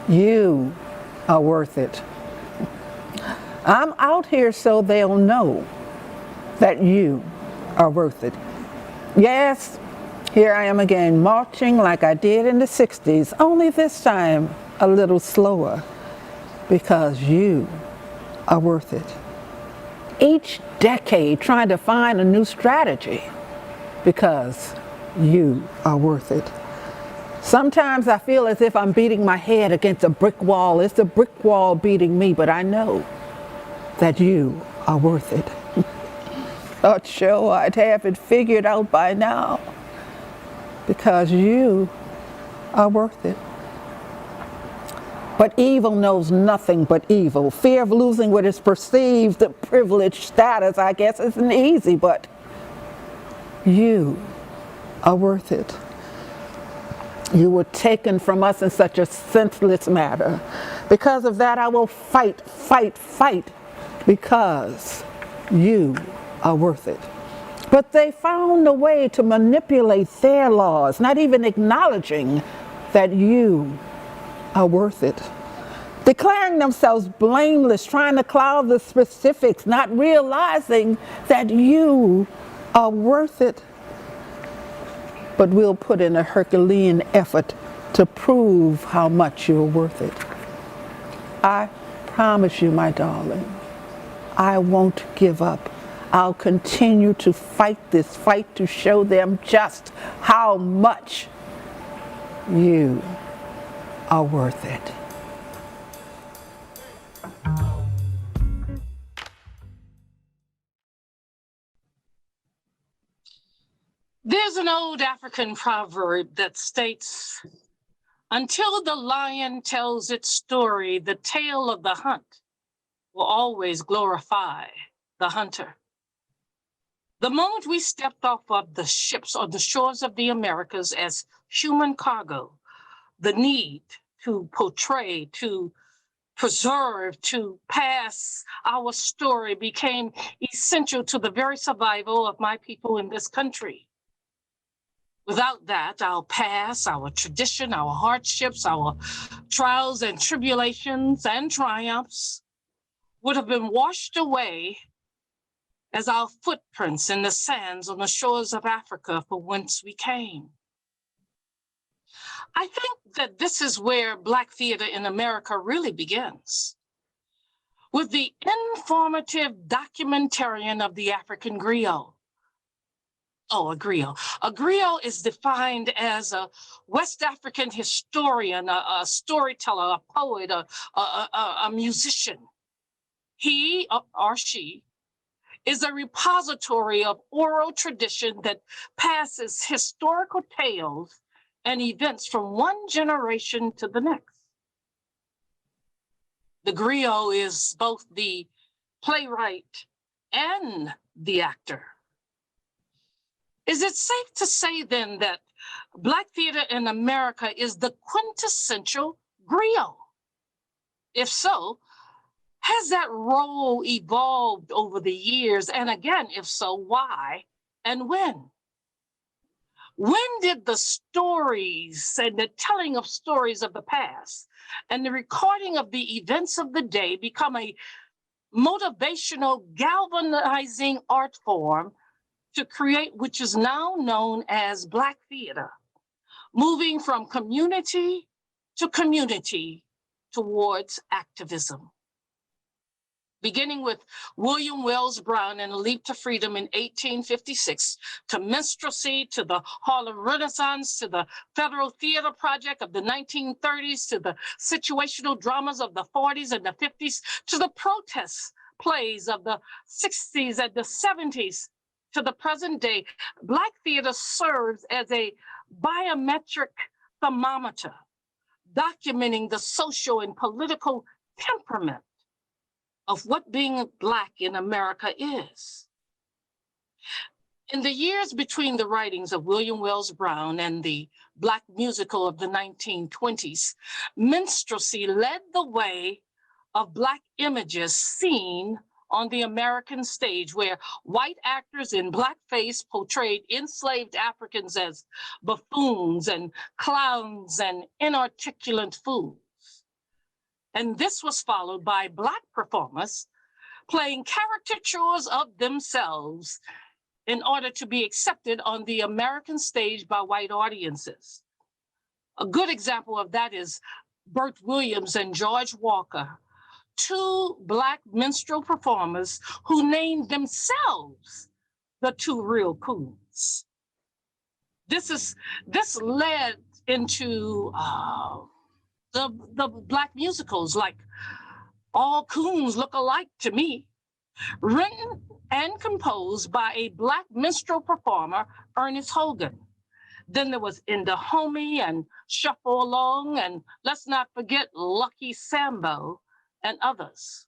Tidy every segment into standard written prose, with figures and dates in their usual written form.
You are worth it. I'm out here so they'll know that you are worth it. Yes, here I am again, marching like I did in the 60s, only this time a little slower, because you are worth it. Each decade trying to find a new strategy, because you are worth it. Sometimes I feel as if I'm beating my head against a brick wall. It's the brick wall beating me, but I know that you are worth it. Thought sure I'd have it figured out by now, because you are worth it. But evil knows nothing but evil. Fear of losing what is perceived privileged status, I guess, isn't easy, but you are worth it. You were taken from us in such a senseless manner. Because of that, I will fight, fight, fight, because you are worth it. But they found a way to manipulate their laws, not even acknowledging that you are worth it. Declaring themselves blameless, trying to cloud the specifics, not realizing that you are worth it. But we'll put in a Herculean effort to prove how much you're worth it. I promise you, my darling, I won't give up. I'll continue to fight this fight to show them just how much you are worth it. There's an old African proverb that states, until the lion tells its story, the tale of the hunt will always glorify the hunter. The moment we stepped off of the ships on the shores of the Americas as human cargo, the need to portray, to preserve, to pass our story became essential to the very survival of my people in this country. Without that, our past, our tradition, our hardships, our trials and tribulations and triumphs would have been washed away as our footprints in the sands on the shores of Africa from whence we came. I think that this is where Black theater in America really begins, with the informative documentarian of the African griot. Oh, a griot. A griot is defined as a West African historian, a storyteller, a poet, a musician. He or she is a repository of oral tradition that passes historical tales and events from one generation to the next. The griot is both the playwright and the actor. Is it safe to say then that Black theater in America is the quintessential griot? If so, has that role evolved over the years? And again, if so, why and when? When did the stories and the telling of stories of the past and the recording of the events of the day become a motivational, galvanizing art form to create which is now known as Black theater, moving from community to community towards activism? Beginning with William Wells Brown and A Leap to Freedom in 1856, to minstrelsy, to the Harlem Renaissance, to the Federal Theater Project of the 1930s, to the situational dramas of the 40s and the 50s, to the protest plays of the 60s and the 70s, to the present day. Black theater serves as a biometric thermometer, documenting the social and political temperament of what being Black in America is. In the years between the writings of William Wells Brown and the Black musical of the 1920s, minstrelsy led the way of Black images seen on the American stage, where white actors in blackface portrayed enslaved Africans as buffoons and clowns and inarticulate fools. And this was followed by Black performers playing caricatures of themselves in order to be accepted on the American stage by white audiences. A good example of that is Burt Williams and George Walker, two Black minstrel performers who named themselves the Two Real Coons. This led into the Black musicals like All Coons Look Alike to Me, written and composed by a Black minstrel performer, Ernest Hogan. Then there was In the Homie and Shuffle Along, and let's not forget Lucky Sambo and others.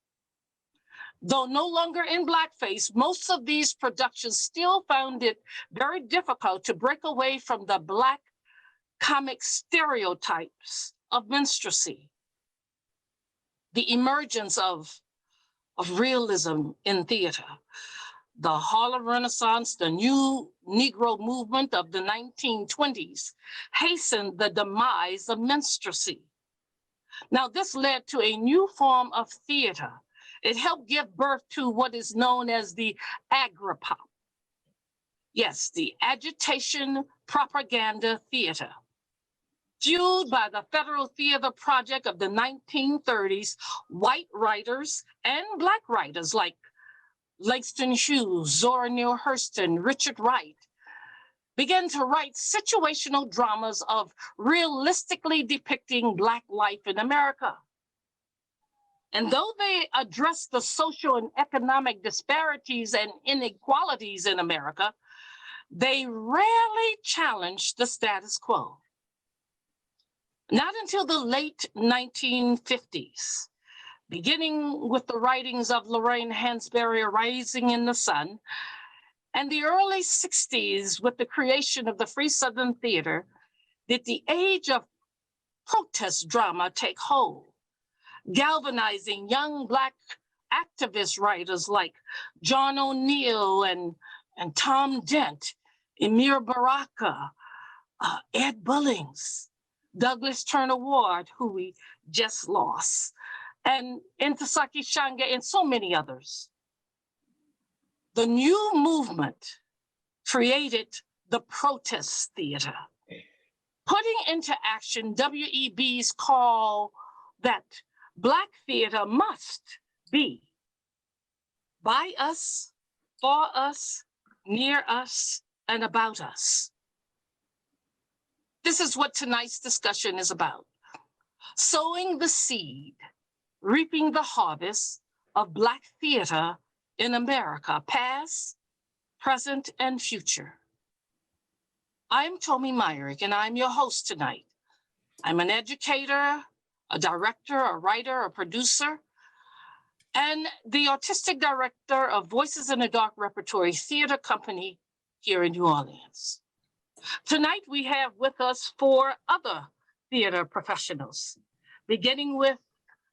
Though no longer in blackface, most of these productions still found it very difficult to break away from the Black comic stereotypes of minstrelsy. The emergence of realism in theater, the Harlem Renaissance, the new Negro movement of the 1920s hastened the demise of minstrelsy. Now, this led to a new form of theater. It helped give birth to what is known as the agri-pop. Yes, the agitation propaganda theater. Fueled by the Federal Theater Project of the 1930s, white writers and Black writers like Langston Hughes, Zora Neale Hurston, Richard Wright began to write situational dramas of realistically depicting Black life in America. And though they addressed the social and economic disparities and inequalities in America, they rarely challenged the status quo. Not until the late 1950s, beginning with the writings of Lorraine Hansberry, Rising in the Sun, and the early 60s with the creation of the Free Southern Theater, did the age of protest drama take hold, galvanizing young Black activist writers like John O'Neill and Tom Dent, Emir Baraka, Ed Bullings, Douglas Turner Ward, who we just lost, and Ntozake Shange, and so many others. The new movement created the protest theater, putting into action W.E.B.'s call that Black theater must be by us, for us, near us, and about us. This is what tonight's discussion is about. Sowing the seed, reaping the harvest of Black theater in America, past, present, and future. I'm Tomi Myrick, and I'm your host tonight. I'm an educator, a director, a writer, a producer, and the artistic director of Voices in the Dark Repertory Theater Company here in New Orleans. Tonight, we have with us 4 other theater professionals, beginning with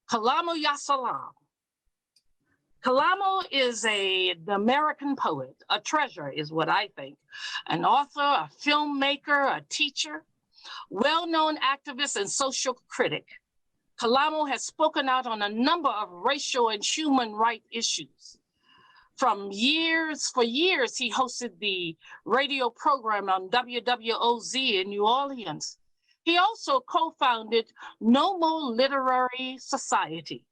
Kalama Yasal. Kalama is an American poet, a treasure is what I think, an author, a filmmaker, a teacher, well-known activist and social critic. Kalama has spoken out on a number of racial and human rights issues. For years, he hosted the radio program on WWOZ in New Orleans. He also co-founded No More Literary Society.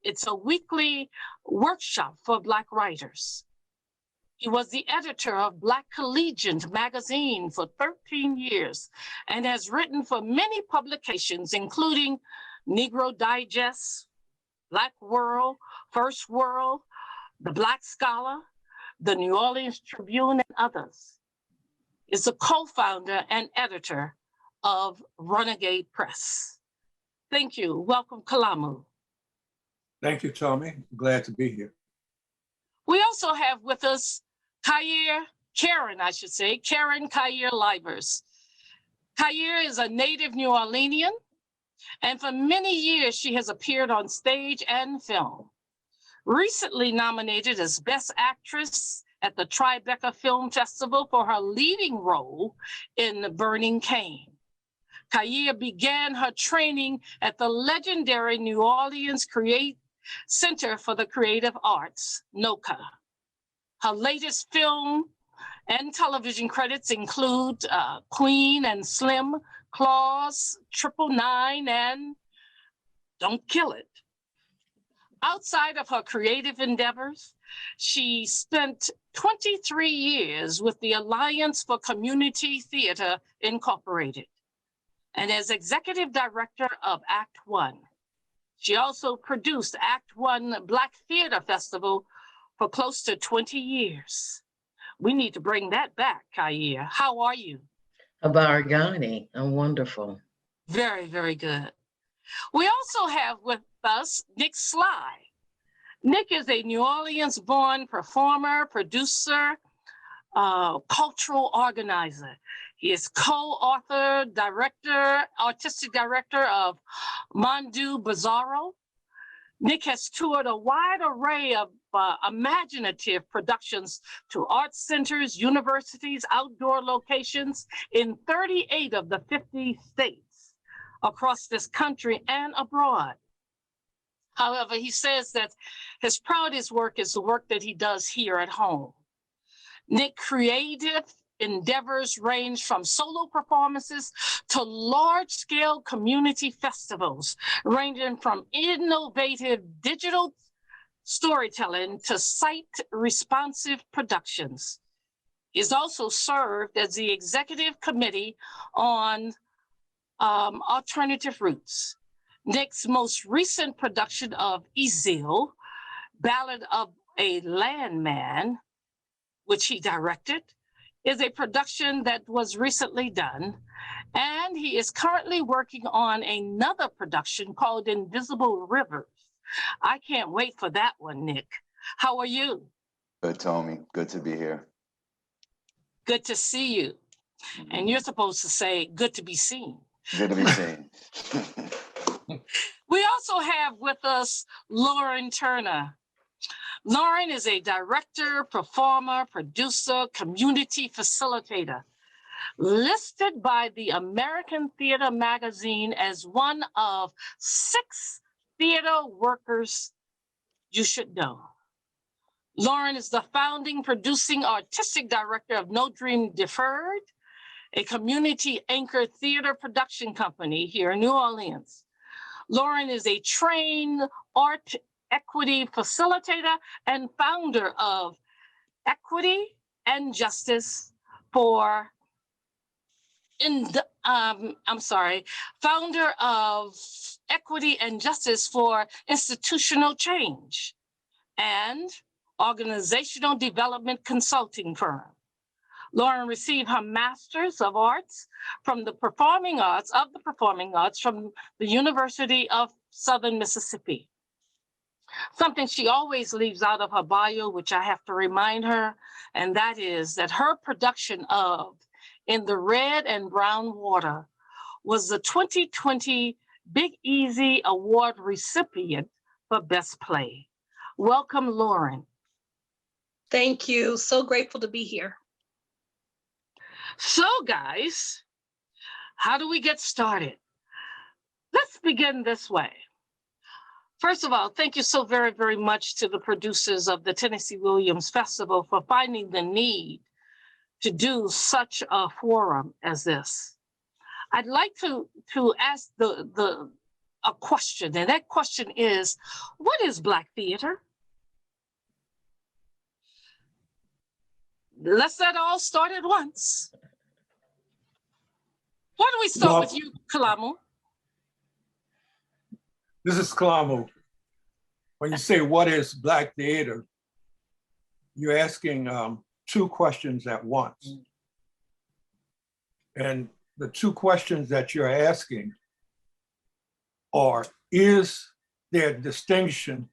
It's a weekly workshop for Black writers. He was the editor of Black Collegian magazine for 13 years and has written for many publications, including Negro Digest, Black World, First World, The Black Scholar, the New Orleans Tribune, and others. Is a co-founder and editor of Renegade Press. Thank you. Welcome, Kalama. Thank you, Tommy. Glad to be here. We also have with us Karen Kayer Livers. Kayer is a native New Orleanian, and for many years she has appeared on stage and film. Recently nominated as Best Actress at the Tribeca Film Festival for her leading role in The Burning Cane. Kaya began her training at the legendary New Orleans Center for the Creative Arts, NOCA. Her latest film and television credits include Queen and Slim, Claus, 999, and Don't Kill It. Outside of her creative endeavors, she spent 23 years with the Alliance for Community Theater Incorporated and as executive director of Act One. She also produced Act One Black Theater Festival for close to 20 years. We need to bring that back, Kaya. How are you? Abargani, I'm wonderful. Very, very good. We also have with us Nick Sly. Nick is a New Orleans-born performer, producer, cultural organizer. He is co-author, artistic director of Mondu Bizarro. Nick has toured a wide array of imaginative productions to art centers, universities, outdoor locations in 38 of the 50 states across this country and abroad. However, he says that his proudest work is the work that he does here at home. Nick's creative endeavors range from solo performances to large-scale community festivals, ranging from innovative digital storytelling to site-responsive productions. He's also served as the executive committee on Alternative Roots. Nick's most recent production of Ezil, Ballad of a Landman, which he directed, is a production that was recently done. And he is currently working on another production called Invisible Rivers. I can't wait for that one, Nick. How are you? Good, Tommy. Good to be here. Good to see you. And you're supposed to say, good to be seen. Good to be seen. We also have with us Lauren Turner. Lauren is a director, performer, producer, community facilitator, listed by the American Theater magazine as one of 6 theater workers you should know. Lauren is the founding, producing, artistic director of No Dream Deferred, a community anchored theater production company here in New Orleans. Lauren is a trained art equity facilitator and founder of Equity and Justice for, founder of Equity and Justice for Institutional Change and organizational development consulting firm. Lauren received her Master's of Arts from the Performing Arts from the University of Southern Mississippi. Something she always leaves out of her bio, which I have to remind her, and that is that her production of In the Red and Brown Water was the 2020 Big Easy Award recipient for Best Play. Welcome, Lauren. Thank you. So grateful to be here. So, guys, how do we get started? Let's begin this way. First of all, thank you so very, very much to the producers of the Tennessee Williams Festival for finding the need to do such a forum as this. I'd like to ask a question, and that question is, what is Black theater? Let's not all start at once. Why don't we start with you, Kalama? This is Kalama. When you say what is Black theater, you're asking 2 questions at once. And the 2 questions that you're asking are, is there a distinction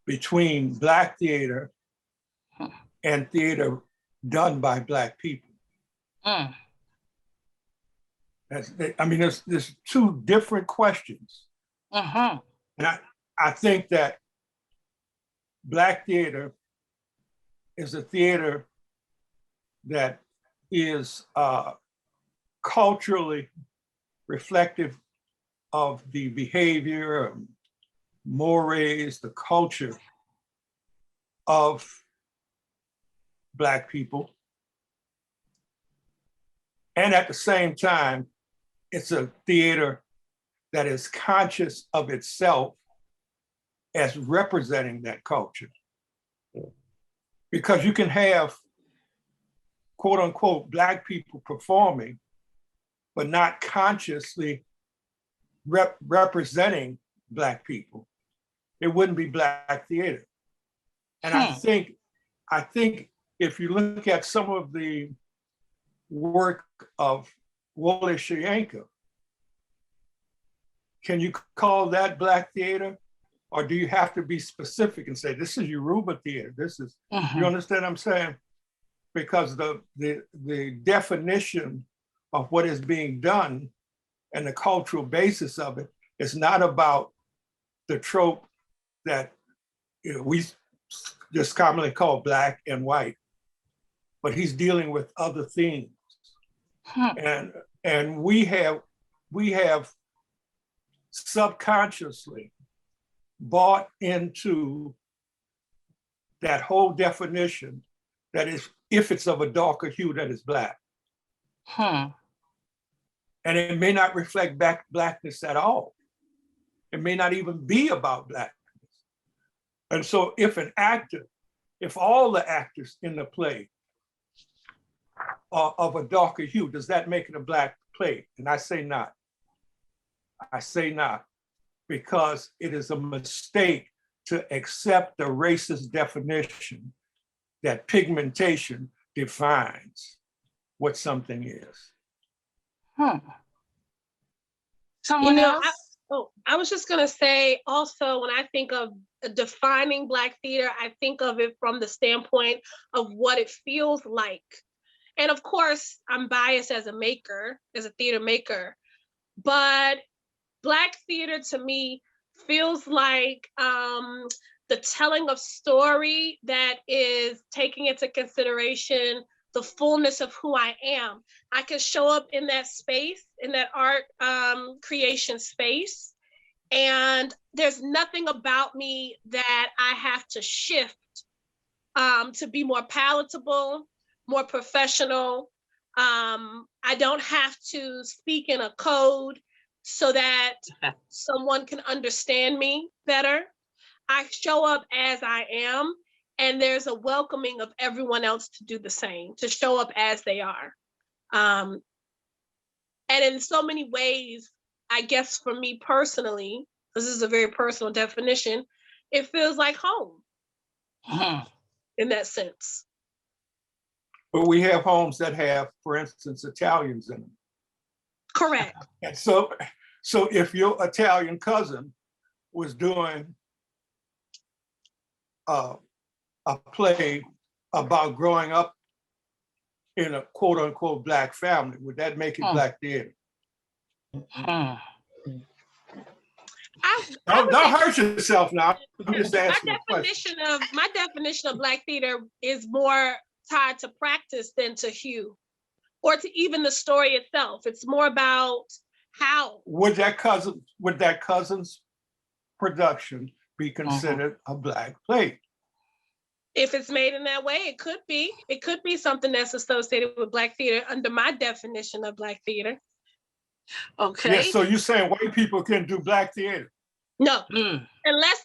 between Black theater and theater done by Black people? There's 2 different questions. And I think that Black theater is a theater that is culturally reflective of the behavior, mores, the culture of Black people. And at the same time, it's a theater that is conscious of itself as representing that culture. Because you can have, quote unquote, Black people performing, but not consciously representing Black people. It wouldn't be Black theater. And I think if you look at some of the work of Wole Soyinka, can you call that Black theater? Or do you have to be specific and say, this is Yoruba theater, this is, you understand what I'm saying? Because the definition of what is being done and the cultural basis of it is not about the trope that we just commonly call Black and white, but he's dealing with other themes. And we have subconsciously bought into that whole definition that is, if it's of a darker hue, that is Black. And it may not reflect Blackness at all. It may not even be about Blackness. And so if all the actors in the play are of a darker hue, does that make it a Black play? And I say not. I say not, because it is a mistake to accept the racist definition that pigmentation defines what something is. Someone else? I was just gonna say also, when I think of defining Black theater, I think of it from the standpoint of what it feels like. And of course, I'm biased as a theater maker, but Black theater to me feels like the telling of story that is taking into consideration the fullness of who I am. I can show up in that space, in that art creation space, and there's nothing about me that I have to shift to be more palatable, more professional. I don't have to speak in a code so that someone can understand me better. I show up as I am, and there's a welcoming of everyone else to do the same, to show up as they are. And in so many ways, I guess for me personally, this is a very personal definition, it feels like home in that sense. But we have homes that have, for instance, Italians in them. Correct. And so if your Italian cousin was doing a play about growing up in a quote unquote Black family, would that make it Black theater? Don't hurt yourself now. I'm just asking a question. My definition of Black theater is more tied to practice than to hue, or to even the story itself. It's more about how. Would that cousin's production be considered a Black play? If it's made in that way, it could be. It could be something that's associated with Black theater under my definition of Black theater. Okay. Yes, so you're saying white people can do Black theater? No, unless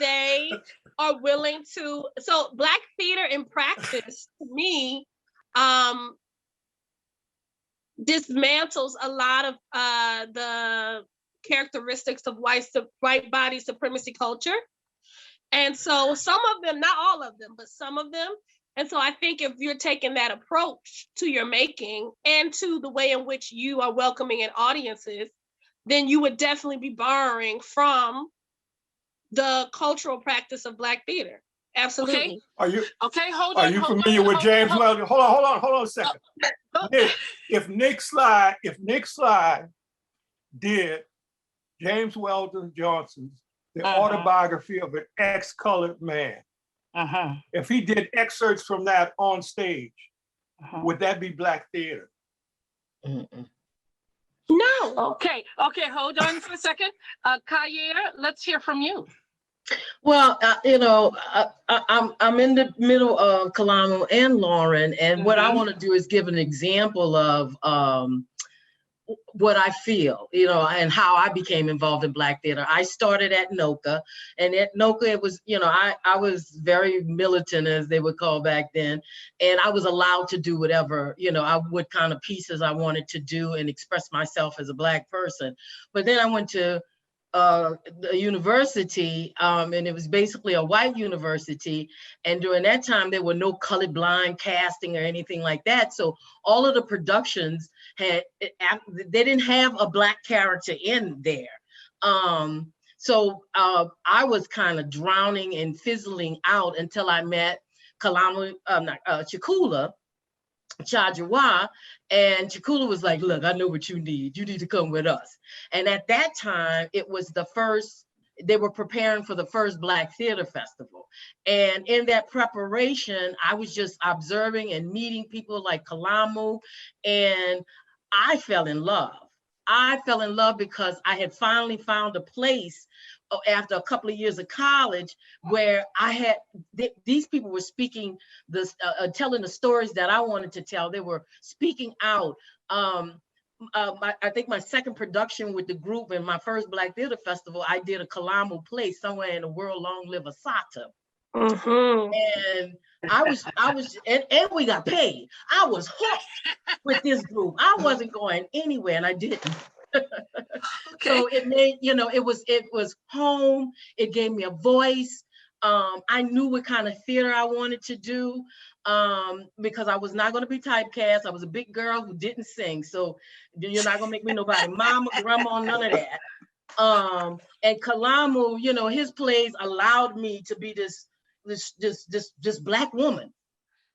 they are willing to. So Black theater in practice, to me, dismantles a lot of the characteristics of white body supremacy culture. And so some of them, not all of them, but some of them. And so I think if you're taking that approach to your making and to the way in which you are welcoming in audiences, then you would definitely be borrowing from the cultural practice of Black theater. Absolutely. Okay. Hold on. Are you familiar with James Weldon? Hold on a second. If Nick Sly did James Weldon Johnson's The Autobiography of an Ex-Colored Man, if he did excerpts from that on stage, would that be Black theater? Mm-mm. No. Okay, hold on for a second. Kayer, let's hear from you. Well, I'm in the middle of Kalama and Lauren, and what I want to do is give an example of what I feel, and how I became involved in Black theater. I started at NOCA, and at NOCA, it was, I was very militant, as they would call back then, and I was allowed to do whatever, what kind of pieces I wanted to do and express myself as a Black person. But then I went to the university, and it was basically a white university. And during that time, there were no colorblind casting or anything like that. So all of the productions they didn't have a Black character in there. So I was kind of drowning and fizzling out until I met Chikula Chajawa, and Chikula was like, look, I know what you need. You need to come with us. And at that time, it was they were preparing for the first Black Theater Festival. And in that preparation, I was just observing and meeting people like Kalama, and I fell in love. I fell in love because I had finally found a place after a couple of years of college where these people were speaking telling the stories that I wanted to tell. They were speaking out. I think my second production with the group and my first Black Theater Festival, I did a Kalama play, Somewhere in the World Long Live Asata. And I was, and we got paid. I was hooked with this group. I wasn't going anywhere, and I didn't. Okay. So it made, it was home. It gave me a voice. I knew what kind of theater I wanted to do, because I was not going to be typecast. I was a big girl who didn't sing. So you're not going to make me nobody mama, grandma, none of that. And Kalama, his plays allowed me to be this Black woman,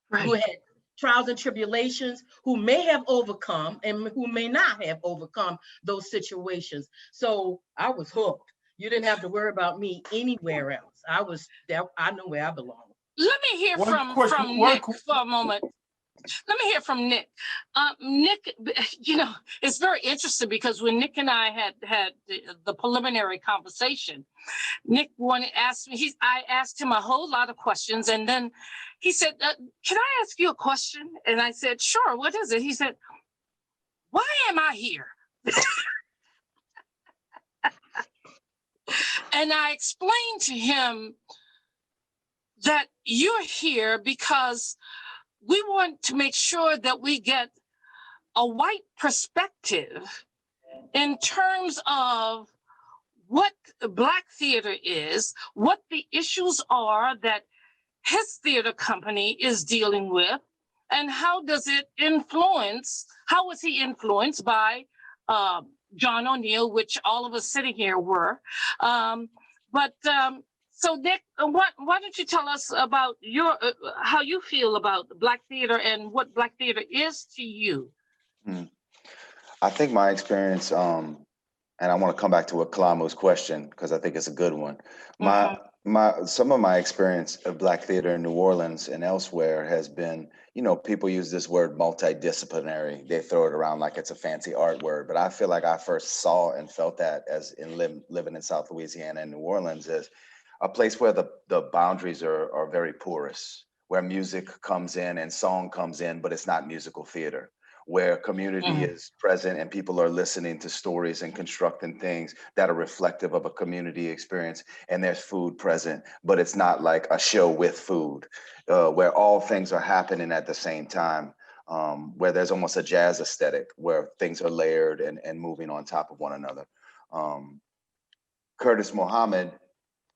Right. who had trials and tribulations, who may have overcome and who may not have overcome those situations. So I was hooked. You didn't have to worry about me anywhere else. I know where I belong. Let me hear from Nick for a moment. Let me hear from Nick. Nick, it's very interesting because when Nick and I had the preliminary conversation, Nick asked me, I asked him a whole lot of questions, and then he said, can I ask you a question? And I said, sure, what is it? He said, why am I here? And I explained to him that you're here because we want to make sure that we get a white perspective in terms of what Black theater is, what the issues are that his theater company is dealing with, and how is he influenced by John O'Neill, which all of us sitting here were. So Nick, why don't you tell us about how you feel about Black theater and what Black theater is to you? I think my experience, and I want to come back to what Kalama's question, because I think it's a good one. Some of my experience of Black theater in New Orleans and elsewhere has been, people use this word multidisciplinary. They throw it around like it's a fancy art word, but I feel like I first saw and felt that as in living in South Louisiana and New Orleans, as a place where the boundaries are very porous, where music comes in and song comes in, but it's not musical theater, where community is present and people are listening to stories and constructing things that are reflective of a community experience, and there's food present, but it's not like a show with food, where all things are happening at the same time, where there's almost a jazz aesthetic, where things are layered and moving on top of one another. Curtis Muhammad,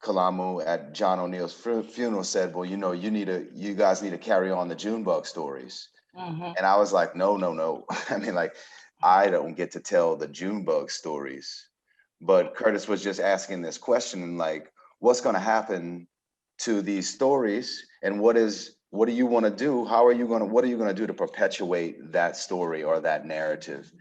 Kalama, at John O'Neill's funeral, said, well, you guys need to carry on the Junebug stories. And I was like, no. I mean, like, I don't get to tell the Junebug stories. But Curtis was just asking this question, like, what's going to happen to these stories, and what do you want to do? What are you going to do to perpetuate that story or that narrative?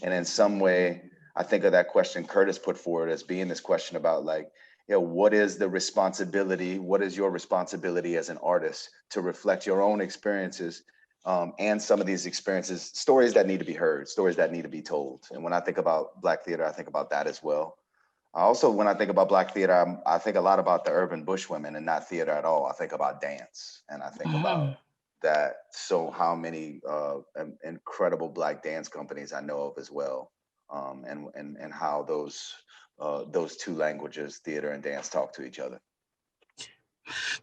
And in some way, I think of that question Curtis put forward as being this question about, like, what is the responsibility? What is your responsibility as an artist to reflect your own experiences and some of these experiences, stories that need to be heard, stories that need to be told. And when I think about Black theater, I think about that as well. Also, when I think about Black theater, I think a lot about the urban bushwomen and not theater at all. I think about dance, and I think about that. So how many incredible Black dance companies I know of as well, and how those two languages, theater and dance, talk to each other.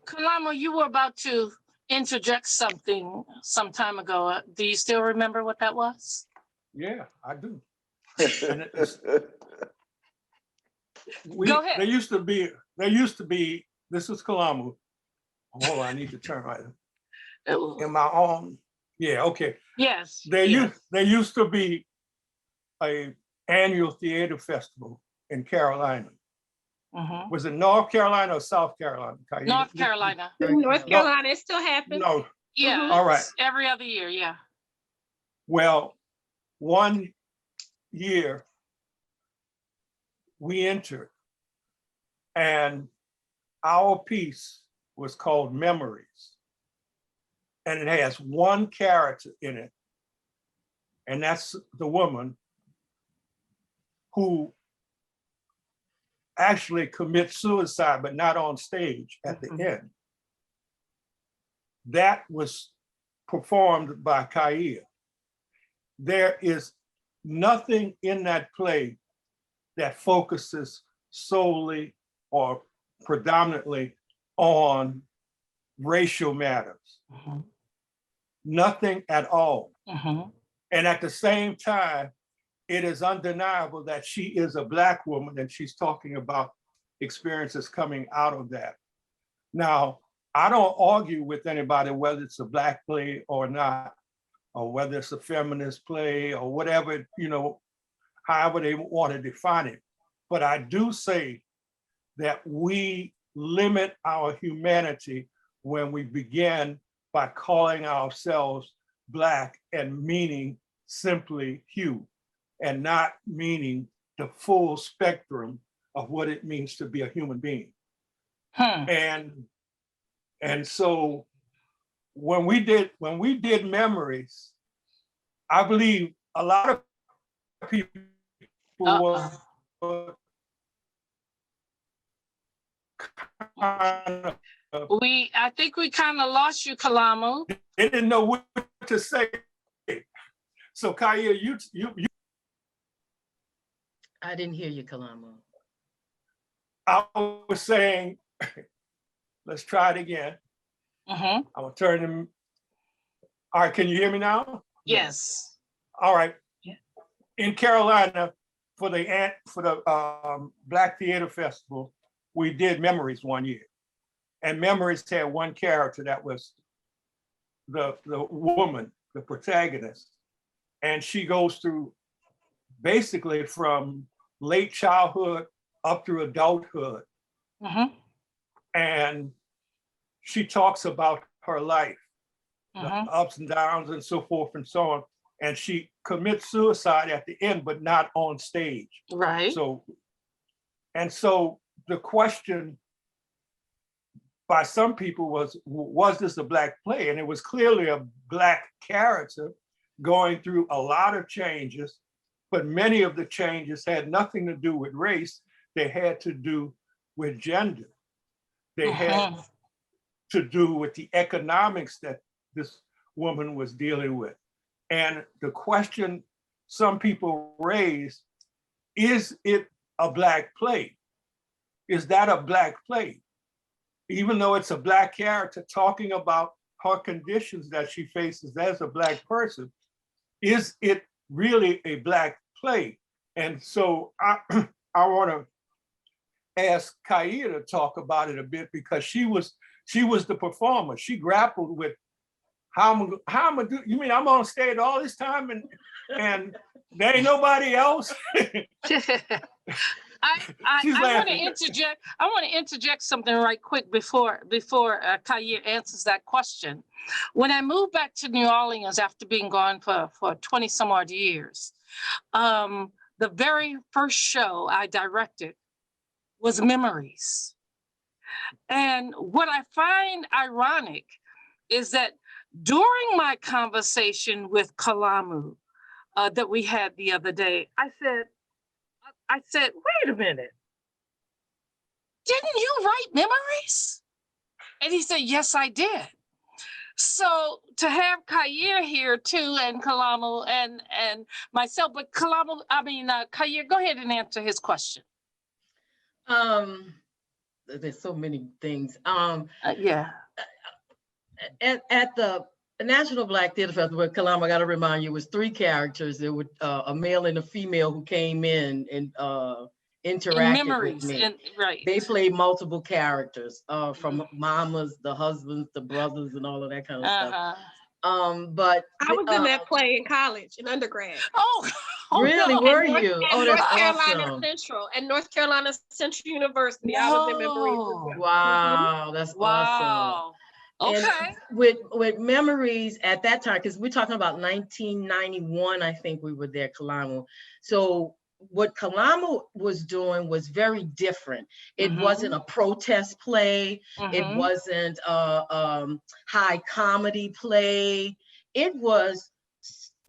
Kalama, you were about to interject something some time ago. Do you still remember what that was? Yeah, I do. Go ahead. There used to be, this is Kalama. Hold on, I need to turn right. In my own, yeah, okay. Yes. There used to be a annual theater festival in Carolina. Was it North Carolina or South Carolina? North Carolina. North Carolina, it still happens. No. Yeah. All right. Every other year, yeah. Well, one year we entered, and our piece was called Memories. And it has one character in it, and that's the woman who actually commits suicide, but not on stage at the end. That was performed by Kaya. There is nothing in that play that focuses solely or predominantly on racial matters. Nothing at all. And at the same time, it is undeniable that she is a Black woman, and she's talking about experiences coming out of that. Now, I don't argue with anybody whether it's a Black play or not, or whether it's a feminist play or whatever, however they want to define it. But I do say that we limit our humanity when we begin by calling ourselves Black and meaning simply hue, and not meaning the full spectrum of what it means to be a human being. And so when we did Memories, I believe a lot of people were I think we kind of lost you, Kalama. They didn't know what to say. So Kaya, you I didn't hear you, Kalama. I was saying, let's try it again. I'm gonna turn them. All right, can you hear me now? Yes. All right. In Carolina, for the Black Theater Festival, we did Memories one year, and Memories had one character that was the woman, the protagonist, and she goes through basically from late childhood up through adulthood, and she talks about her life, the ups and downs and so forth and so on. And she commits suicide at the end, but not on stage. Right. So the question by some people was this a Black play? And it was clearly a Black character going through a lot of changes, but many of the changes had nothing to do with race. They had to do with gender. They had to do with the economics that this woman was dealing with. And the question some people raise, is it a Black play? Is that a Black play? Even though it's a Black character talking about her conditions that she faces as a Black person, is it really a Black play? And so I want to ask Kaya to talk about it a bit, because she was the performer. She grappled with how am I gonna do? You mean I'm on stage all this time and there ain't nobody else? I want to interject something right quick before Kaya answers that question. When I moved back to New Orleans after being gone for 20 some odd years, the very first show I directed was Memories. And what I find ironic is that During my conversation with Kalamu that we had the other day, I said, wait a minute, didn't you write memories? And he said, yes, I did. So to have Khayr here too, and Kalamu and myself, but Khayr, go ahead and answer his question. There's so many things. Yeah. At the National Black Theater Festival, Kalama, I got to remind you, it was 3 characters. There were a male and a female who came in and interacted with me. Right. They played multiple characters from mamas, the husbands, the brothers, and all of that kind of stuff. But I was in that play in college, in undergrad. Oh, really? No. Were you? Oh, that's North Carolina awesome. Central and North Carolina Central University. I was in memories as well. Wow, that's awesome. Okay. And with memories at that time, because we're talking about 1991, I think we were there, Kalama. So what Kalama was doing was very different. It wasn't a protest play. It wasn't a high comedy play. It was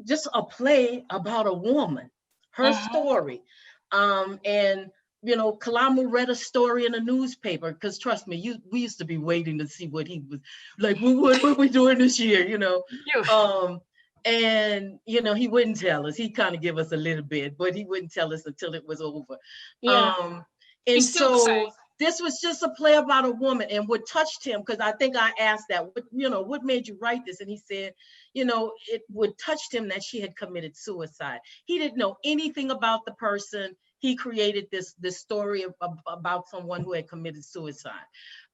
just a play about a woman, her story. And you know, Kalama read a story in a newspaper, because trust me, we used to be waiting to see what he was like, what are we doing this year, you know? And you know, he wouldn't tell us. He'd kind of give us a little bit, but he wouldn't tell us until it was over. Yeah. And so this was just a play about a woman. And what touched him, because I think I asked that, what made you write this? And he said, you know, it would touched him that she had committed suicide. He didn't know anything about the person. He created this story about someone who had committed suicide.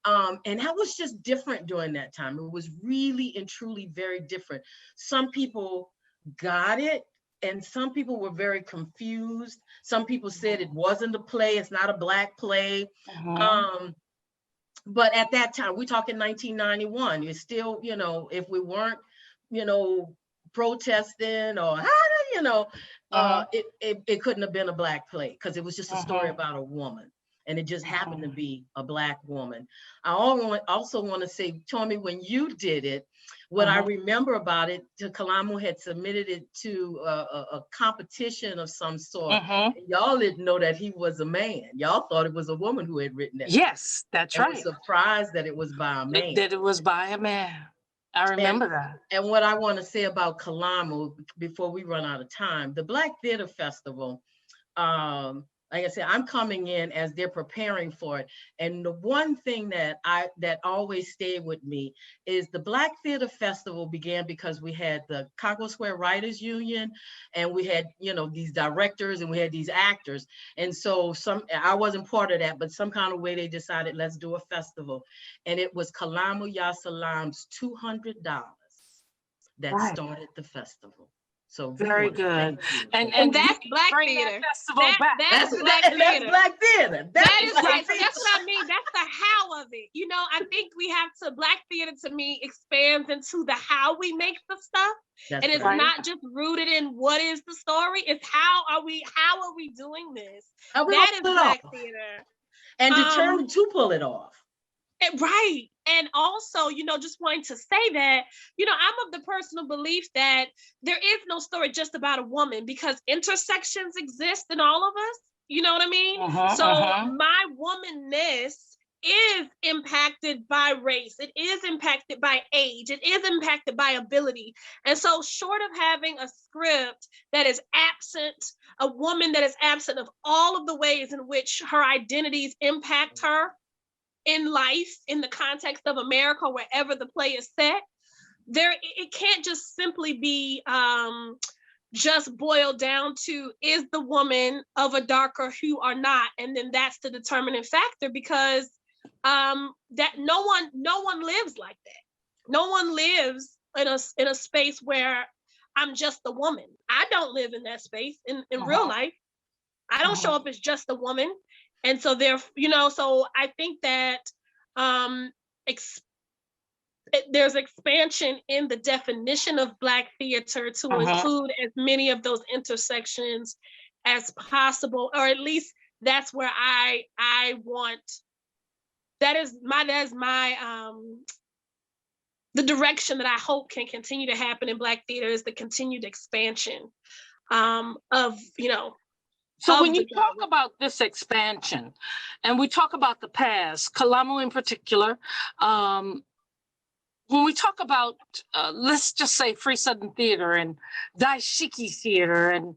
And that was just different during that time. It was really and truly very different. Some people got it, and some people were very confused. Some people said it wasn't a play, it's not a Black play. But at that time, we're talking 1991, it's still, you know, if we weren't, you know, protesting or, you know, it couldn't have been a Black play, because it was just a story about a woman. And it just happened to be a Black woman. I also want to say, Tommy, when you did it, what I remember about it, Kalama had submitted it to a competition of some sort. Y'all didn't know that he was a man. Y'all thought it was a woman who had written it. Yes, that's right. I was surprised that it was by a man. That it was by a man. I remember that. And what I want to say about Kalama, before we run out of time, the Black Theater Festival, like I said, I'm coming in as they're preparing for it. And the one thing that always stayed with me is the Black Theater Festival began because we had the Congo Square Writers Union, and we had, you know, these directors, and we had these actors. And so I wasn't part of that, but some kind of way they decided, let's do a festival. And it was Kalama Yasal's $200 that started the festival. So very good. And that's Black Theater. That's Black Theater. That's Black Theater. That is right. So that's what I mean. That's the how of it. You know, I think we have to, Black Theater to me expands into the how we make the stuff. That's and it's not just rooted in what is the story. It's how are we doing this? That is Black Theater. And determined to pull it off. Right. And also, you know, just wanting to say that, you know, I'm of the personal belief that there is no story just about a woman, because intersections exist in all of us. You know what I mean? My womanness is impacted by race. It is impacted by age. It is impacted by ability. And so short of having a script that is absent, a woman that is absent of all of the ways in which her identities impact her in life, in the context of America, wherever the play is set, it can't just simply be just boiled down to, is the woman of a darker hue or not? And then that's the determining factor, because that no one lives like that. No one lives in a space where I'm just a woman. I don't live in that space in real life. I don't show up as just a woman. And so so I think that there's expansion in the definition of Black theater to include as many of those intersections as possible, or at least that's where I want. That is my the direction that I hope can continue to happen in Black theater is the continued expansion of, you know, So when of you the talk genre. about this expansion, and we talk about the past, Kalama in particular, when we talk about, let's just say Free Southern Theater and Daishiki Theater and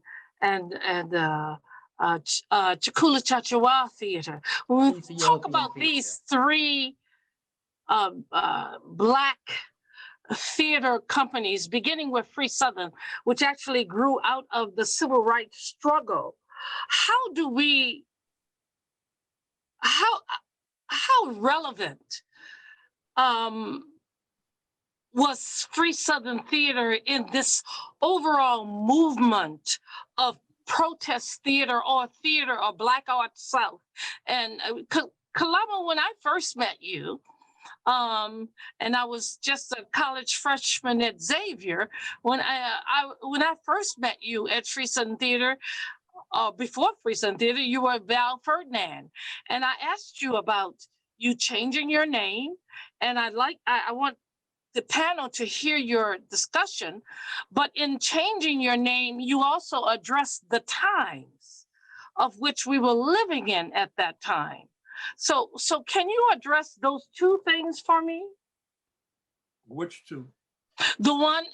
Chikula Chachawa Theater, when we talk about these three Black theater companies, beginning with Free Southern, which actually grew out of the civil rights struggle, how do we, how relevant was Free Southern Theater in this overall movement of protest theater or theater or Black Art South? And Kalama, when I first met you, and I was just a college freshman at Xavier, when I first met you at Free Southern Theater, before Free Southern Theater, you were Val Ferdinand, and I asked you about you changing your name, and I want the panel to hear your discussion, but in changing your name, you also addressed the times of which we were living in at that time. So can you address those two things for me? Which two? The one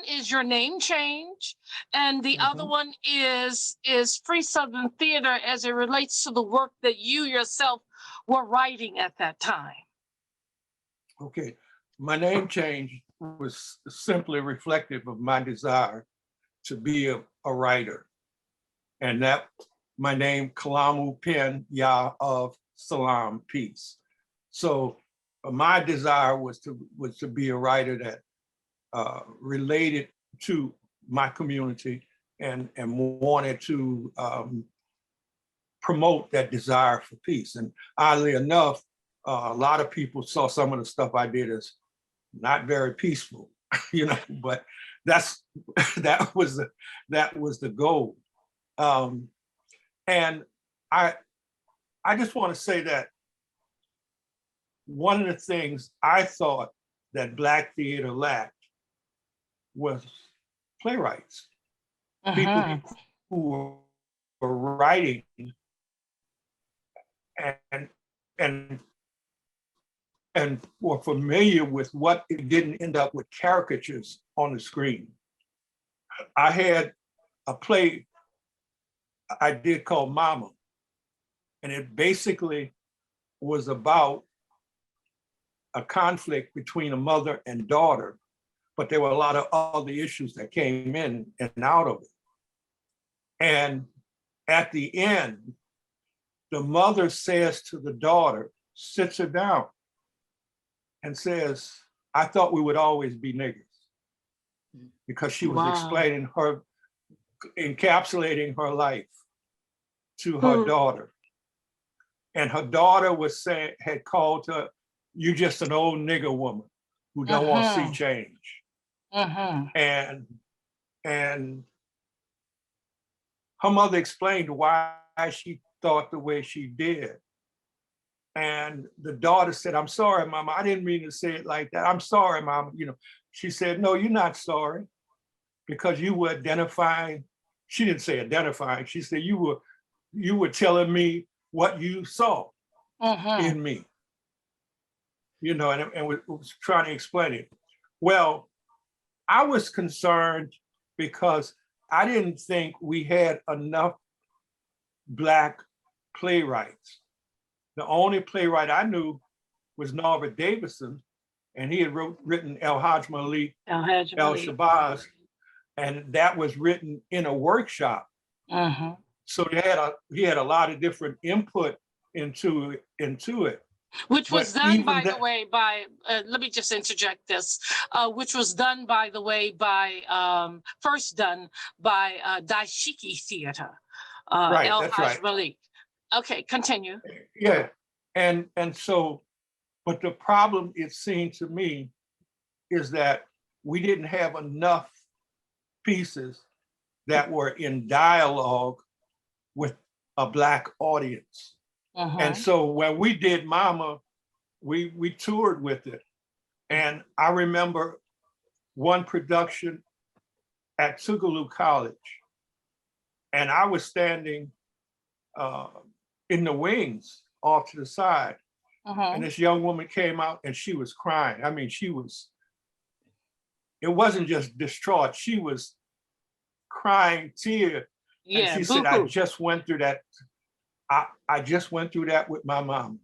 is your name change, and the other one is Free Southern Theater as it relates to the work that you yourself were writing at that time. Okay, my name change was simply reflective of my desire to be a writer, and that my name Kalamu Pen Ya of Salam, peace. So my desire was to be a writer that related to my community and wanted to promote that desire for peace. And oddly enough, a lot of people saw some of the stuff I did as not very peaceful, you know, but that was the goal. And I just want to say that one of the things I thought that Black theater lacked was playwrights, people who were writing and were familiar with what it didn't end up with caricatures on the screen. I had a play I did called Mama, and it basically was about a conflict between a mother and daughter, but there were a lot of other issues that came in and out of it. And at the end, the mother says to the daughter, sits her down and says, I thought we would always be niggas. Because she was explaining her, encapsulating her life to her daughter. And her daughter was saying, had called her, you just an old nigger woman who don't want to see change. And her mother explained why she thought the way she did. And the daughter said, I'm sorry, Mama, I didn't mean to say it like that. I'm sorry, Mama. You know, she said, no, you're not sorry, because you were identifying, she didn't say identifying, she said you were telling me what you saw in me. You know, and was trying to explain it. Well, I was concerned because I didn't think we had enough Black playwrights. The only playwright I knew was Norbert Davison, and he had written El Hajj Malik, El Shabazz, and that was written in a workshop. So he had a lot of different input into it. Which was done, by the way, by, let me just interject this, which was done, by the way, by, first done by Daishiki Theater, right, El that's Hajj right. Malik. Okay, continue. Yeah, and so, but the problem, it seemed to me, is that we didn't have enough pieces that were in dialogue with a Black audience. And so when we did Mama, we toured with it. And I remember one production at Tougaloo College, and I was standing in the wings off to the side, and this young woman came out and she was crying. I mean, it wasn't just distraught, she was crying tears. And she said, I just went through that. I just went through that with my mom.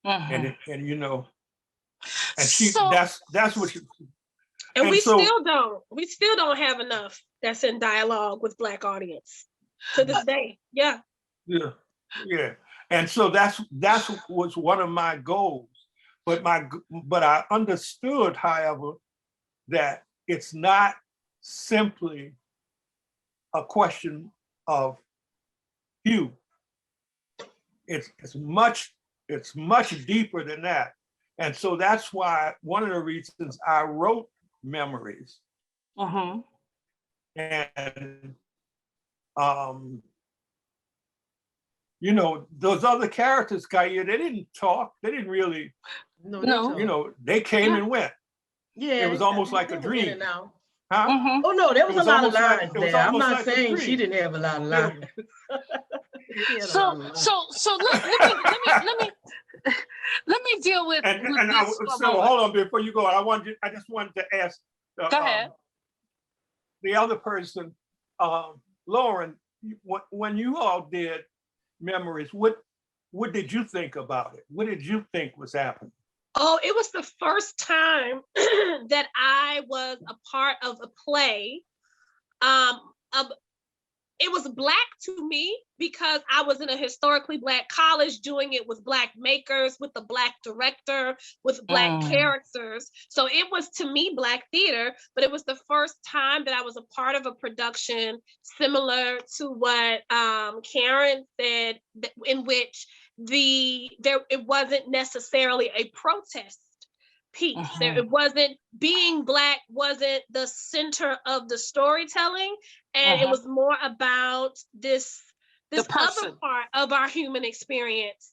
And you know, and that's what she, and we still don't have enough that's in dialogue with Black audience to this day. Yeah. And so that was one of my goals. But I understood, however, that it's not simply a question of hue. It's much deeper than that. And so that's why one of the reasons I wrote Memories. And you know, those other characters, Kaya, they didn't talk. They didn't really, you know, they came and went. Yeah. It was almost like a dream. Huh? Oh no, there was a lot of lines there. I'm not like saying she didn't have a lot of lines. So let me deal with this. So hold on before you go. I just wanted to ask go ahead. The other person, Lauren, when you all did Memories, what did you think about it? What did you think was happening? Oh, it was the first time that I was a part of a play. It was Black to me because I was in a historically Black college doing it with Black makers, with a Black director, with Black characters. So it was, to me, Black theater, but it was the first time that I was a part of a production similar to what Karen said, in which it wasn't necessarily a protest piece. It wasn't, being Black wasn't the center of the storytelling, and it was more about this other part of our human experience.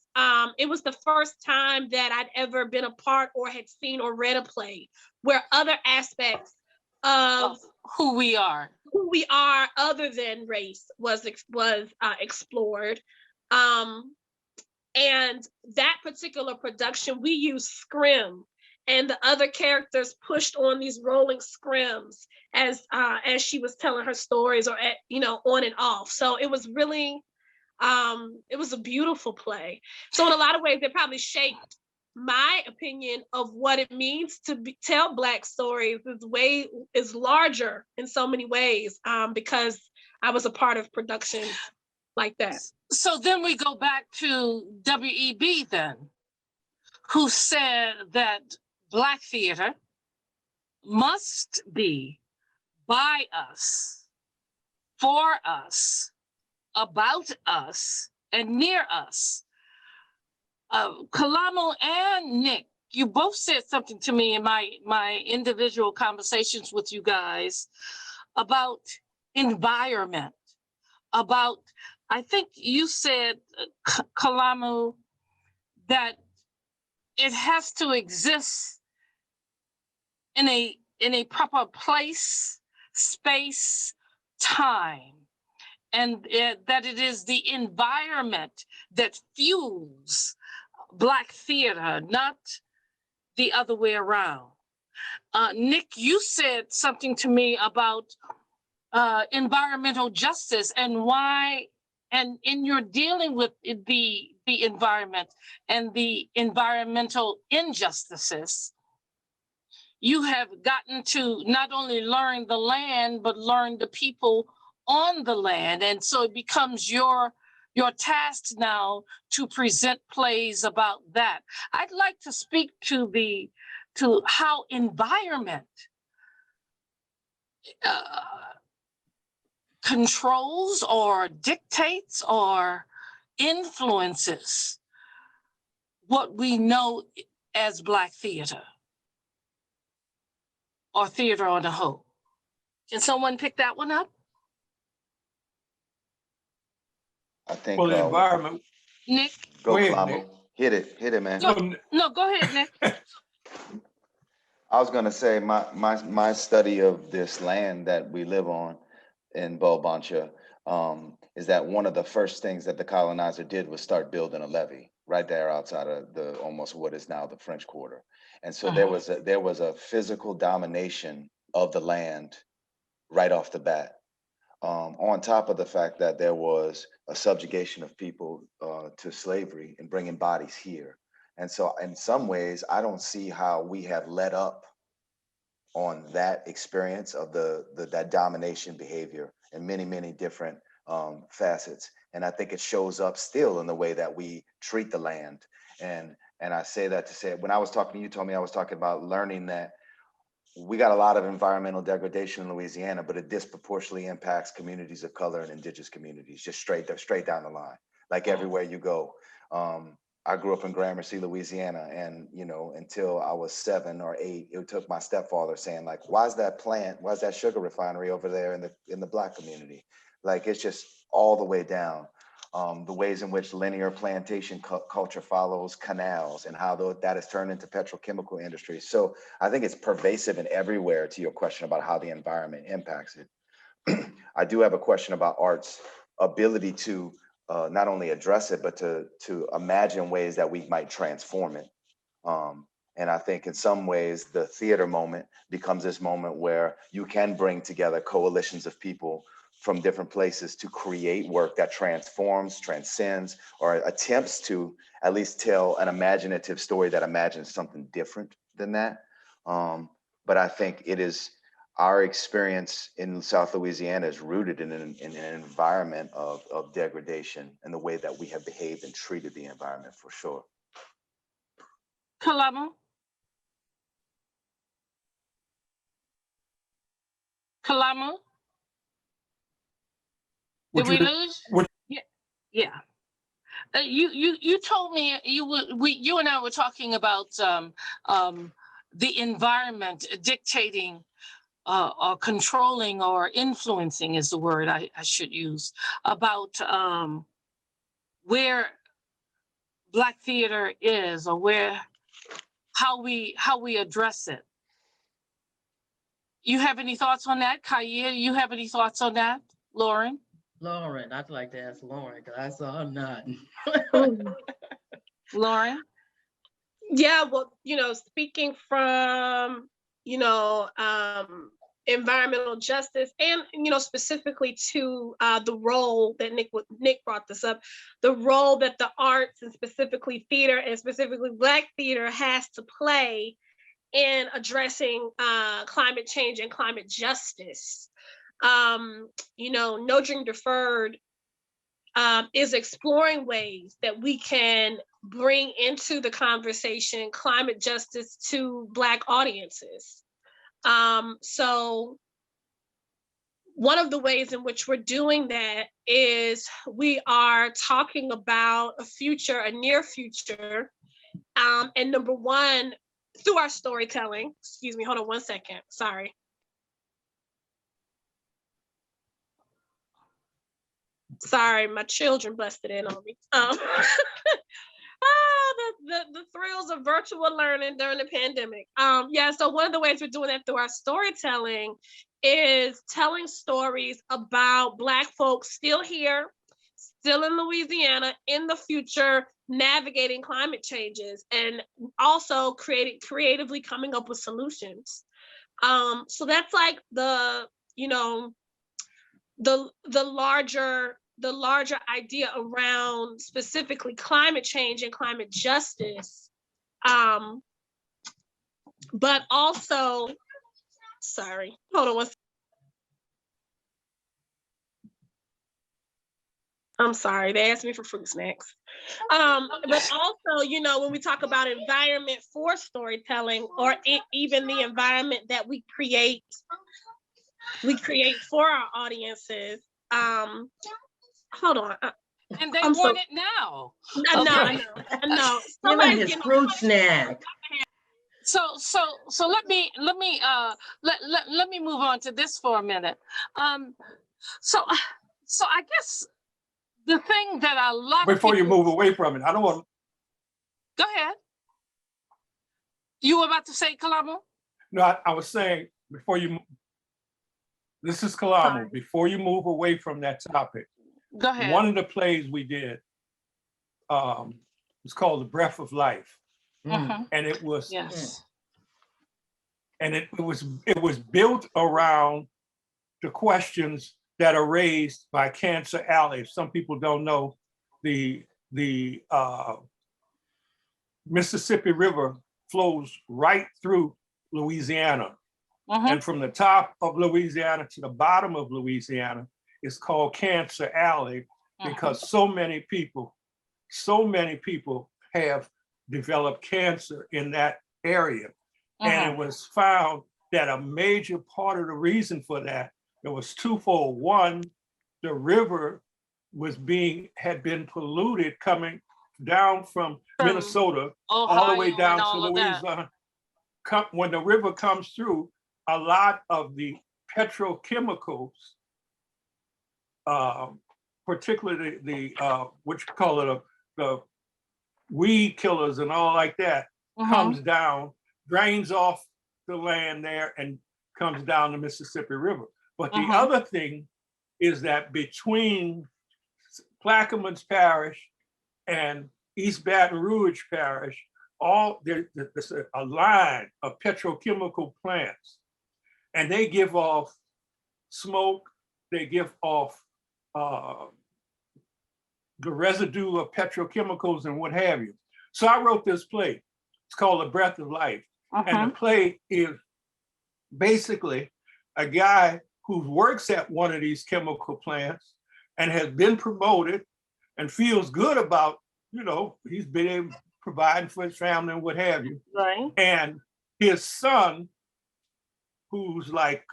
It was the first time that I'd ever been a part or had seen or read a play where other aspects of who we are other than race was explored. And that particular production, we used scrim, and the other characters pushed on these rolling scrims as she was telling her stories, or on and off. So it was really, it was a beautiful play. So in a lot of ways, it probably shaped my opinion of what it means to tell Black stories. Is larger in so many ways, because I was a part of productions like that. So then we go back to W.E.B. then, who said that Black theater must be by us, for us, about us, and near us. Kalama and Nick, you both said something to me in my individual conversations with you guys about environment, about, I think you said, Kalama, that it has to exist in a proper place, space, time, and that it is the environment that fuels Black theater, not the other way around. Nick, you said something to me about environmental justice and why, and in your dealing with the environment and the environmental injustices, you have gotten to not only learn the land, but learn the people on the land. And so it becomes your task now to present plays about that. I'd like to speak to how environment controls or dictates or influences what we know as Black theater, or theater on the whole. Can someone pick that one up? I think. Well, the environment. Nick? Go, Kalama. Hit it, man. No, go ahead, Nick. I was gonna say my study of this land that we live on in Bobancha, is that one of the first things that the colonizer did was start building a levee right there outside of the almost what is now the French Quarter. And so there was a physical domination of the land right off the bat. On top of the fact that there was a subjugation of people to slavery and bringing bodies here. And so in some ways, I don't see how we have let up on that experience of that domination behavior in many, many different facets. And I think it shows up still in the way that we treat the land. And I say that to say, when I was talking to you, told me I was talking about learning that we got a lot of environmental degradation in Louisiana, but it disproportionately impacts communities of color and indigenous communities, just straight down the line, like everywhere you go. I grew up in Gramercy, Louisiana, and until I was 7 or 8, it took my stepfather saying, like, why's that sugar refinery over there in the Black community? Like, it's just all the way down. The ways in which linear plantation culture follows canals and how that has turned into petrochemical industry. So I think it's pervasive and everywhere, to your question about how the environment impacts it. I do have a question about art's ability to not only address it, but to imagine ways that we might transform it. And I think in some ways, the theater moment becomes this moment where you can bring together coalitions of people from different places to create work that transforms, transcends, or attempts to at least tell an imaginative story that imagines something different than that. But I think it is our experience in South Louisiana is rooted in an environment of degradation and the way that we have behaved and treated the environment, for sure. Kalama? Kalama? Did we lose? Yeah. You told me you and I were talking about the environment dictating or controlling or influencing is the word I should use, about where Black theater is, or how we address it. You have any thoughts on that? Kaya, you have any thoughts on that? Lauren? Lauren, I'd like to ask Lauren because I saw her nodding. Lauren? Yeah, well, speaking from, environmental justice and, specifically to the role that Nick brought this up, the role that the arts and specifically theater and specifically Black theater has to play in addressing climate change and climate justice. No Dream Deferred is exploring ways that we can bring into the conversation climate justice to Black audiences. So one of the ways in which we're doing that is we are talking about a near future, and number one, through our storytelling. Excuse me, hold on one second, sorry. Sorry, my children busted in on me. The thrills of virtual learning during the pandemic. So one of the ways we're doing that through our storytelling is telling stories about Black folks still here, still in Louisiana, in the future, navigating climate changes, and also creatively coming up with solutions. So that's like the larger idea around specifically climate change and climate justice. But also, sorry, hold on one second. I'm sorry, they asked me for fruit snacks. But also, when we talk about environment for storytelling, or even the environment that we create for our audiences. Hold on. And they want it now. I know. Somebody his fruit snack. So let me move on to this for a minute. So I guess the thing that a lot Before of you people... move away from it, I don't want... Go ahead. You were about to say, Kalama? No, I was saying before you, this is Kalama, Sorry. before you move away from that topic, Go ahead. one of the plays we did was called The Breath of Life. Mhm. And it was, Yes. and it was built around the questions that are raised by Cancer Alley. If some people don't know, the Mississippi River flows right through Louisiana. Mhm. And from the top of Louisiana to the bottom of Louisiana is called Cancer Alley because so many people have developed cancer in that area. And it was found that a major part of the reason for that, it was twofold. One, the river had been polluted coming down from Minnesota all the way Ohio down and to all of that. Louisiana. When the river comes through, a lot of the petrochemicals, particularly the what you call it, the weed killers and all like that, comes down, drains off the land there and comes down the Mississippi River. But the other thing is that between Plaquemines Parish and East Baton Rouge Parish, there's a line of petrochemical plants, and they give off smoke, they give off the residue of petrochemicals and what have you. So I wrote this play. It's called The Breath of Life. And the play is basically a guy who works at one of these chemical plants and has been promoted and feels good about, he's been providing for his family and what have you. Right. And his son, who's like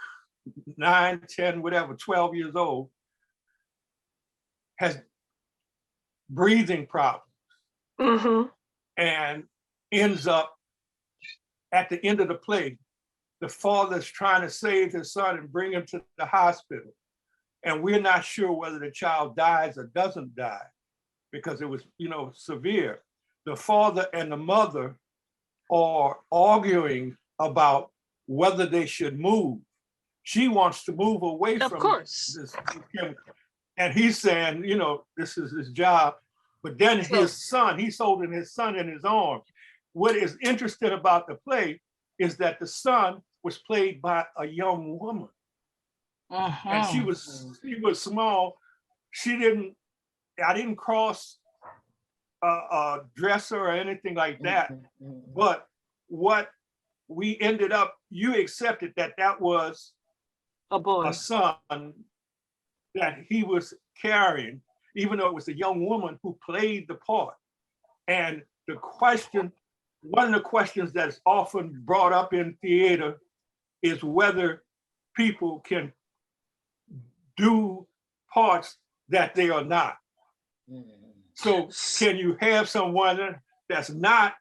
9, 10, whatever, 12 years old, has breathing problems and ends up at the end of the play, the father's trying to save his son and bring him to the hospital. And we're not sure whether the child dies or doesn't die because it was, severe. The father and the mother are arguing about whether they should move. She wants to move away from this chemical. And he's saying, this is his job. But then his son, he's holding his son in his arms. What is interesting about the play is that the son was played by a young woman. And she was small. I didn't cross dress her or anything like that. But what we ended up, you accepted that was a boy, a son that he was carrying, even though it was a young woman who played the part. And one of the questions that's often brought up in theater is whether people can do parts that they are not. So can you have someone that's not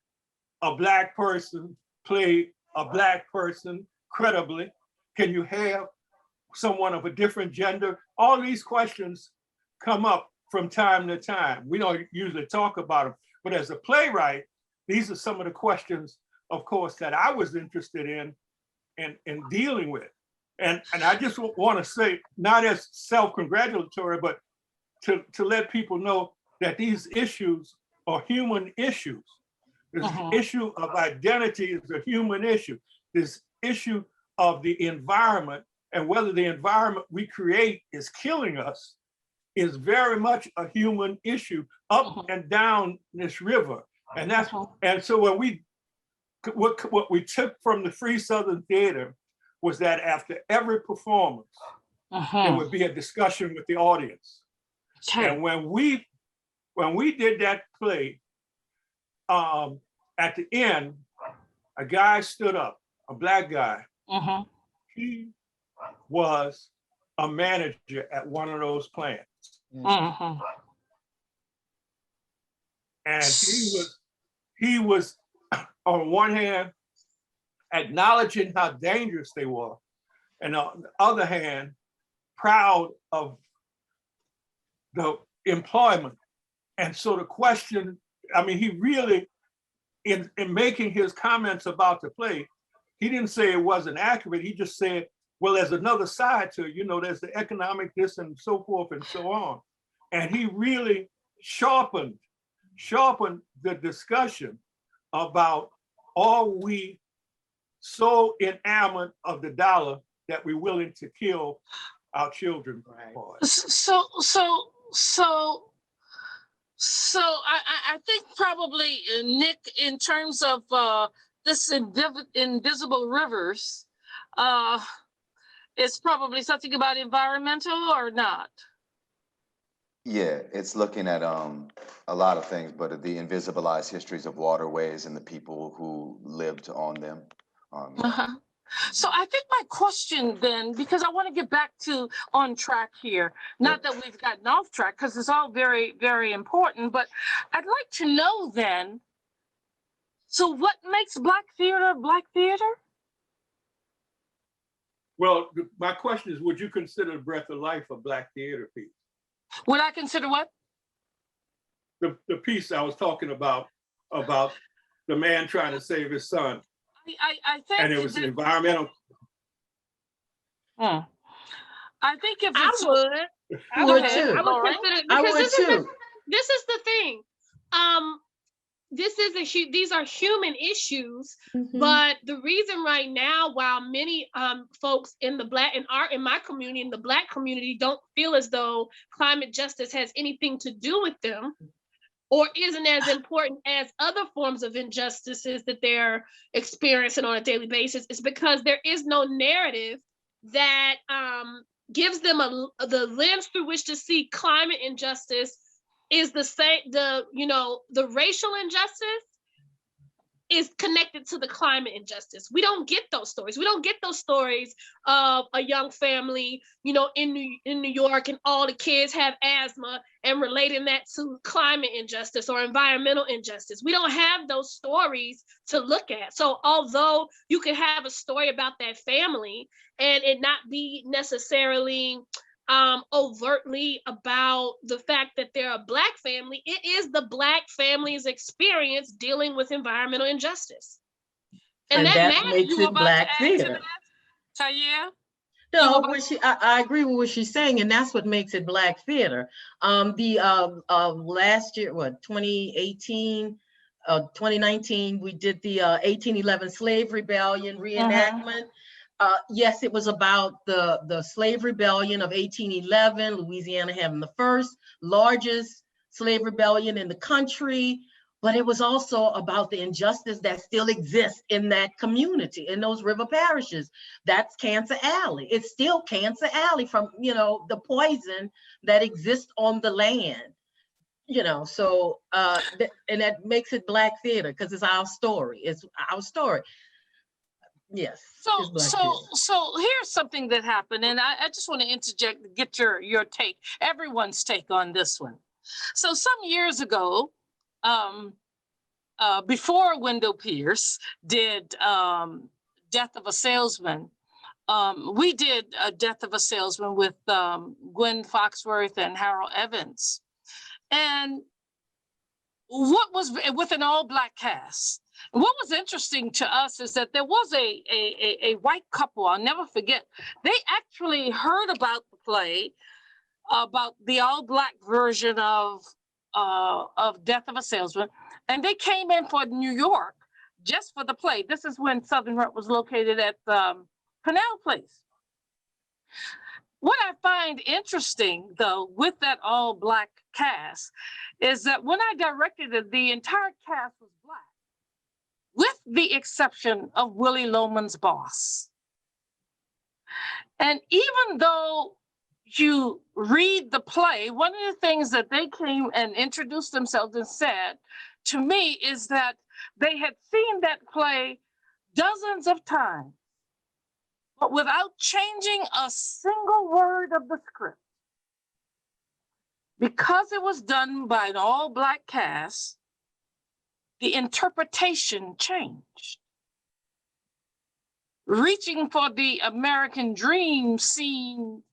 a Black person play a Black person credibly? Can you have someone of a different gender? All these questions come up from time to time. We don't usually talk about them, but as a playwright, these are some of the questions, of course, that I was interested in dealing with. And I just want to say, not as self-congratulatory, but to let people know that these issues are human issues. This issue of identity is a human issue. This issue of the environment and whether the environment we create is killing us is very much a human issue up and down this river. And so what we took from the Free Southern Theater was that after every performance, there would be a discussion with the audience. And when we did that play, at the end, a guy stood up, a Black guy. He was a manager at one of those plants. And he was on one hand acknowledging how dangerous they were, and on the other hand, proud of the employment. And so the question, he really, in making his comments about the play, he didn't say it wasn't accurate. He just said, well, there's another side to it. You know, there's the economic this and so forth and so on. And he really sharpened the discussion about, are we so enamored of the dollar that we're willing to kill our children for it? I think probably, Nick, in terms of this invisible rivers, it's probably something about environmental or not. Yeah, it's looking at a lot of things, but the invisibilized histories of waterways and the people who lived on them. So I think my question then, because I want to get back to on track here, not that we've gotten off track, because it's all very, very important, but I'd like to know then, so what makes Black theater Black theater? Well, my question is, would you consider Breath of Life a Black theater piece? Would I consider what? The piece I was talking about the man trying to save his son. I think, and it was an environmental. I think if I it's, would. I would too. I would Lauren? consider it I because would too. this is the thing. This is these are human issues, but the reason right now, while many folks in the in my community, in the Black community, don't feel as though climate justice has anything to do with them, or isn't as important as other forms of injustices that they're experiencing on a daily basis, is because there is no narrative that gives them the lens through which to see climate injustice is the same. The racial injustice is connected to the climate injustice. We don't get those stories. We don't get those stories of a young family, in New York, and all the kids have asthma, and relating that to climate injustice or environmental injustice. We don't have those stories to look at. So although you could have a story about that family and it not be necessarily overtly about the fact that they're a Black family, it is the Black family's experience dealing with environmental injustice. And that matters. Makes it Black theater. Taya? No, I agree with what she's saying, and that's what makes it Black theater. Last year, 2018, 2019, we did the 1811 Slave Rebellion reenactment. Yes, it was about the slave rebellion of 1811, Louisiana having the first largest slave rebellion in the country, but it was also about the injustice that still exists in that community, in those river parishes. That's Cancer Alley. It's still Cancer Alley from, the poison that exists on the land. So and that makes it Black theater because it's our story. It's our story. Yes. So here's something that happened, and I just want to interject, get your take, everyone's take on this one. So some years ago, before Wendell Pierce did Death of a Salesman, we did a Death of a Salesman with Gwen Foxworth and Harold Evans, and what was with an all-Black cast. What was interesting to us is that there was a white couple, I'll never forget. They actually heard about the play, about the all-Black version of Death of a Salesman, and they came in for New York just for the play. This is when Southern Rep was located at Canal Place. What I find interesting, though, with that all-Black cast is that when I directed it, the entire cast was Black, with the exception of Willie Loman's boss. And even though you read the play, one of the things that they came and introduced themselves and said to me is that they had seen that play dozens of times, but without changing a single word of the script. Because it was done by an all-Black cast, the interpretation changed. Reaching for the American dream seemed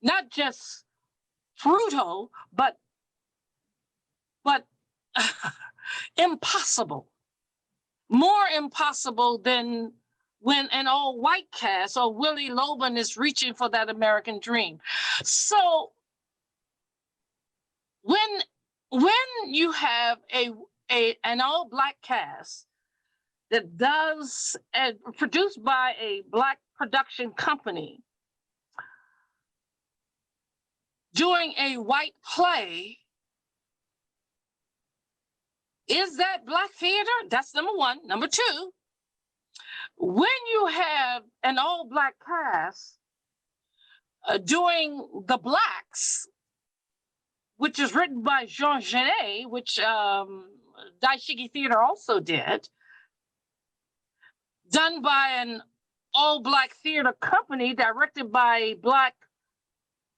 not just brutal, but impossible. more impossible than when an all-white cast or Willie Loman is reaching for that American dream. So when you have an all-black cast that does produced by a Black production company doing a white play, is that Black theater? That's number one. Number two, when you have an all-black cast doing The Blacks, which is written by Jean Genet, which Daishiki Theater also did, done by an all-black theater company, directed by a Black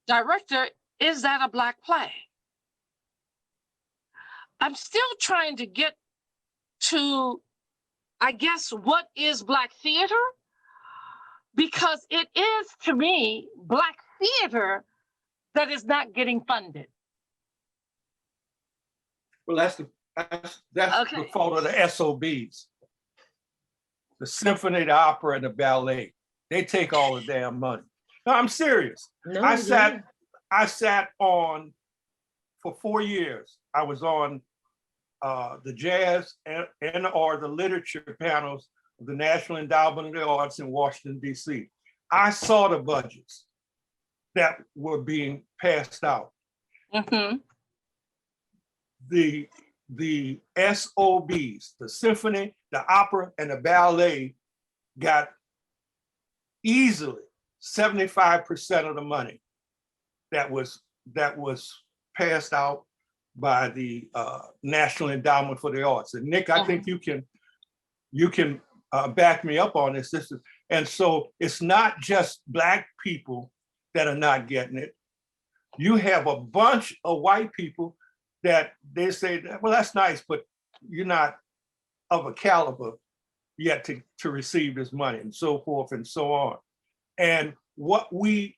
director, is that a Black play? I'm still trying to get to, I guess, what is Black theater? Because it is, to me, Black theater that is not getting funded. Well, that's Okay. the fault of the SOBs. The symphony, the opera, and the ballet. They take all the damn money. No, I'm serious. No, I sat on, for 4 years, I was on the jazz and or the literature panels of the National Endowment of the Arts in Washington, D.C. I saw the budgets that were being passed out. Mm-hmm. The SOBs, the symphony, the opera, and the ballet got easily 75% of the money that was passed out by the National Endowment for the Arts. And Nick, I think you can back me up on this. And so it's not just Black people that are not getting it. You have a bunch of white people that they say, well, that's nice, but you're not of a caliber yet to receive this money, and so forth and so on. And what we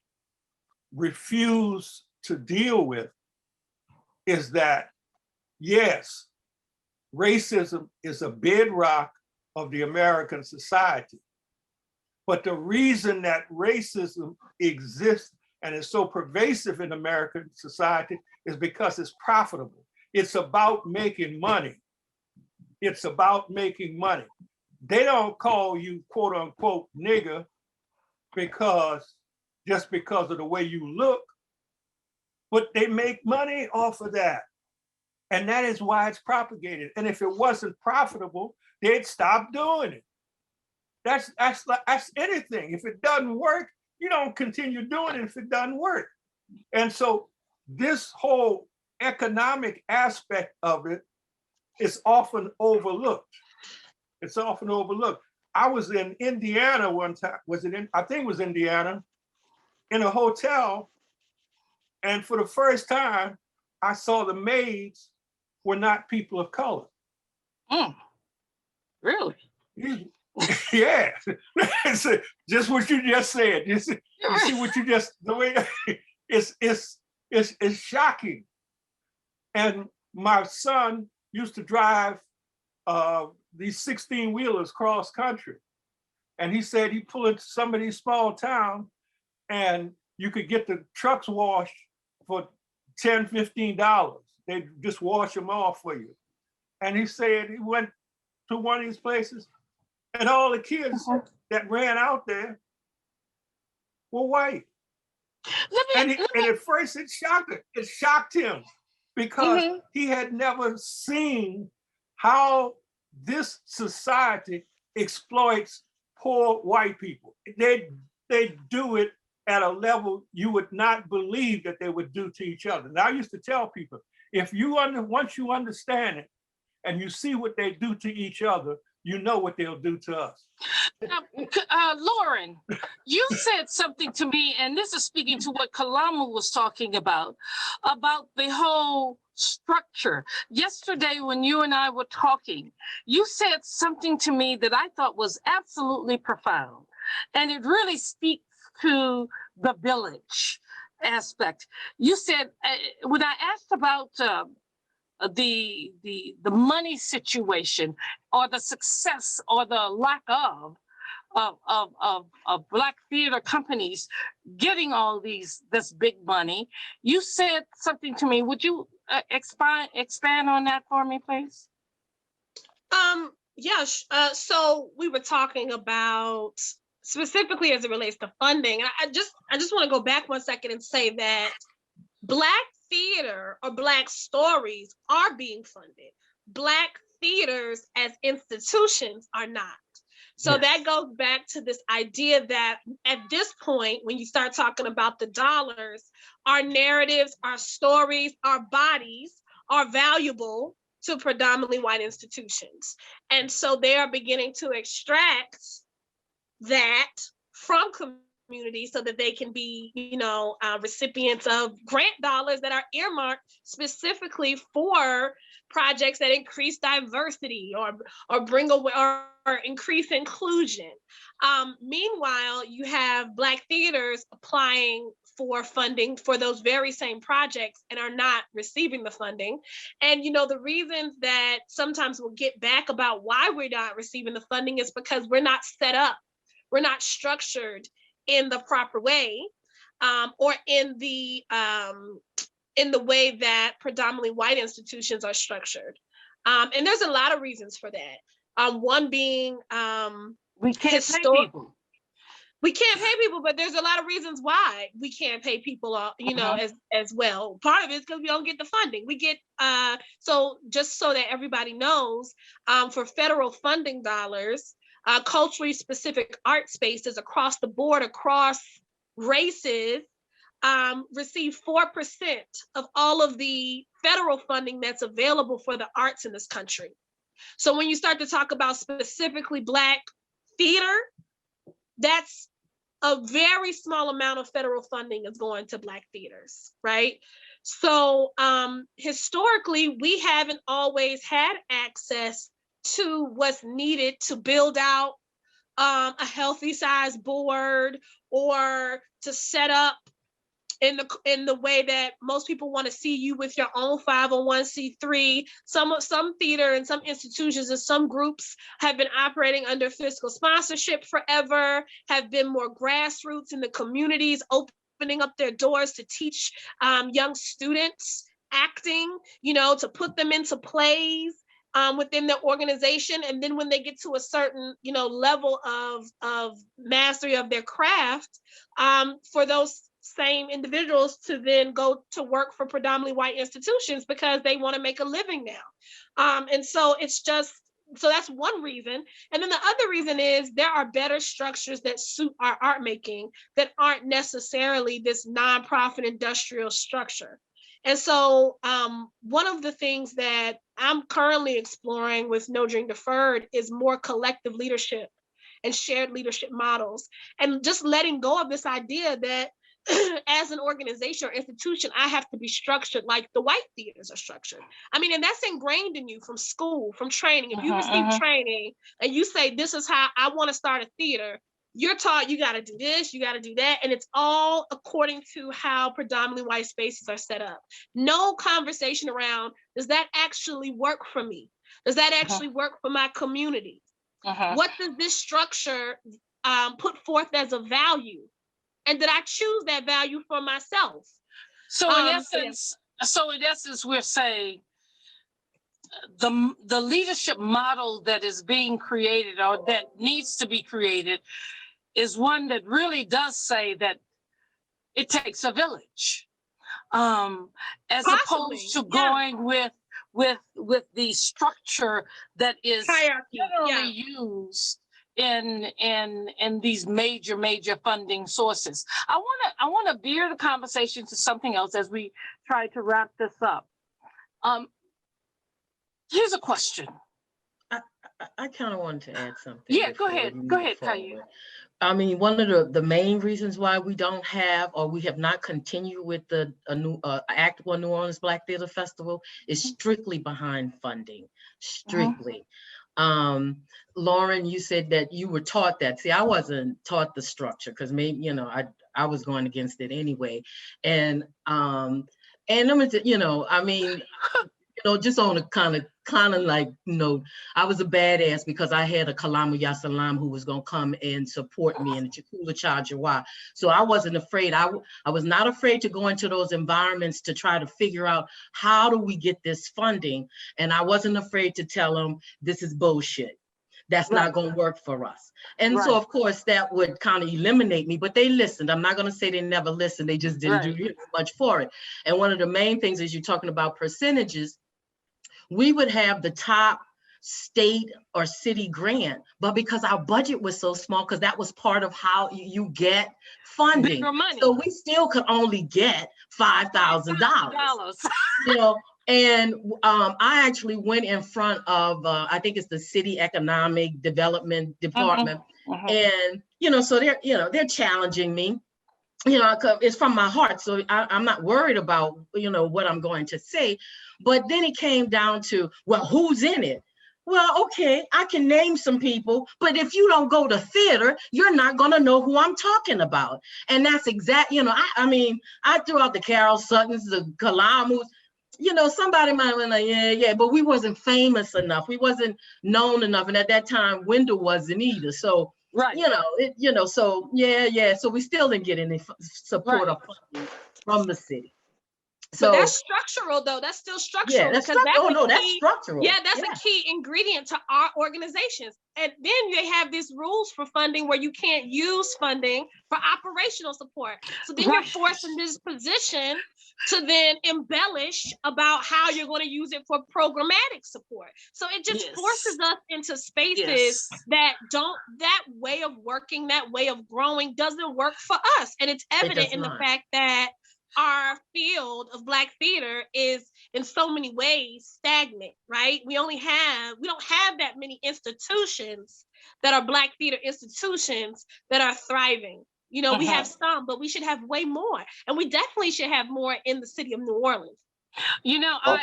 refuse to deal with is that, yes, racism is a bedrock of the American society. But the reason that racism exists and is so pervasive in American society is because it's profitable. It's about making money. It's about making money. They don't call you quote unquote nigger just because of the way you look, but they make money off of that. And that is why it's propagated. And if it wasn't profitable, they'd stop doing it. That's anything. If it doesn't work, you don't continue doing it if it doesn't work. And so this whole economic aspect of it is often overlooked. It's often overlooked. I was in Indiana one time, I think it was Indiana, in a hotel. And for the first time, I saw the maids were not people of color. Really? Yeah. Just what you just said. You see what you just, the way it's shocking. And my son used to drive these 16-wheelers cross country. And he said he pulled into some of these small towns and you could get the trucks washed for $10, $15. They just wash them off for you. And he said he went to one of these places and all the kids that ran out there were white. And at first it shocked him because he had never seen how this society exploits poor white people. They do it at a level you would not believe that they would do to each other. And I used to tell people, once you understand it and you see what they do to each other, you know what they'll do to us. Lauren, you said something to me, and this is speaking to what Kalama was talking about the whole structure. Yesterday, when you and I were talking, you said something to me that I thought was absolutely profound. And it really speaks to the village aspect. You said, when I asked about the money situation or the success or the lack of Black theater companies getting all this big money. You said something to me. Would you expand on that for me, please? Yes. So we were talking about specifically as it relates to funding. I just want to go back 1 second and say that Black theater or Black stories are being funded. Black theaters as institutions are not. So Yes. that goes back to this idea that at this point, when you start talking about the dollars, our narratives, our stories, our bodies are valuable to predominantly white institutions. And so they are beginning to extract that from communities so that they can be, recipients of grant dollars that are earmarked specifically for projects that increase diversity or bring away or increase inclusion. Meanwhile, you have Black theaters applying for funding for those very same projects and are not receiving the funding. And the reasons that sometimes we'll get back about why we're not receiving the funding is because we're not set up, we're not structured in the proper way, or in the way that predominantly white institutions are structured. And there's a lot of reasons for that. One being we can't pay people. We can't pay people, but there's a lot of reasons why we can't pay people, as well. Part of it is because we don't get the funding. We get, so just so that everybody knows, for federal funding dollars, culturally specific art spaces across the board, across races, receive 4% of all of the federal funding that's available for the arts in this country. So when you start to talk about specifically Black theater, that's a very small amount of federal funding is going to Black theaters, right? So historically, we haven't always had access to what's needed to build out a healthy size board or to set up in the way that most people want to see you with your own 501c3. Some theater and some institutions and some groups have been operating under fiscal sponsorship forever, have been more grassroots in the communities, opening up their doors to teach young students acting, to put them into plays within their organization. And then when they get to a certain, level of mastery of their craft, for those same individuals to then go to work for predominantly white institutions because they want to make a living now. And so so that's one reason. And then the other reason is there are better structures that suit our art making that aren't necessarily this nonprofit industrial structure. And so one of the things that I'm currently exploring with No Dream Deferred is more collective leadership and shared leadership models, and just letting go of this idea that as an organization or institution, I have to be structured like the white theaters are structured. I mean, and that's ingrained in you from school, from training. If you receive training and you say, this is how I want to start a theater, you're taught you got to do this, you got to do that. And it's all according to how predominantly white spaces are set up. No conversation around, does that actually work for me? Does that actually work for my community? What does this structure put forth as a value? And did I choose that value for myself? So in essence, we're saying the leadership model that is being created or that needs to be created is one that really does say that it takes a village, as opposed to going with the structure that is generally used in these major funding sources. I want to veer the conversation to something else as we try to wrap this up. Here's a question. I kind of wanted to add something. Yeah, go ahead, Kaya. I mean, one of the main reasons why we don't have, or we have not continued with the Act One New Orleans Black Theater Festival is strictly behind funding, strictly. Lauren, you said that you were taught that. See, I wasn't taught the structure because maybe, I was going against it anyway. And I'm, I mean, just on a kind of like, I was a badass because I had a Kalama Yasal who was going to come and support me in the Chikula Chajawa. So I wasn't afraid. I was not afraid to go into those environments to try to figure out how do we get this funding. And I wasn't afraid to tell them this is bullshit. That's not going to work for us. And so, of course, that would kind of eliminate me, but they listened. I'm not going to say they never listened. They just didn't do much for it. And one of the main things is you're talking about percentages. We would have the top state or city grant, but because our budget was so small, because that was part of how you get funding. So we still could only get $5,000. And I actually went in front of, I think it's the City Economic Development Department. And, so they're challenging me, it's from my heart. So I'm not worried about, what I'm going to say. But then it came down to, well, who's in it? Well, okay, I can name some people, but if you don't go to theater, you're not going to know who I'm talking about. And that's I threw out the Carol Suttons, the Kalamus. Somebody might have been like, yeah, but we wasn't famous enough. We wasn't known enough. And at that time, Wendell wasn't either. So, so so we still didn't get any support or funding from the city. So but that's structural, though. That's still structural. Yeah, that's structural. Yeah, that's a key ingredient to our organizations. And then they have these rules for funding where you can't use funding for operational support. So then you're forced in this position to then embellish about how you're going to use it for programmatic support. So it just forces us into spaces that way of working, that way of growing doesn't work for us. And it's evident in the fact that our field of Black theater is in so many ways stagnant, right? We don't have that many institutions that are Black theater institutions that are thriving. We have some, but we should have way more. And we definitely should have more in the city of New Orleans. Nick, go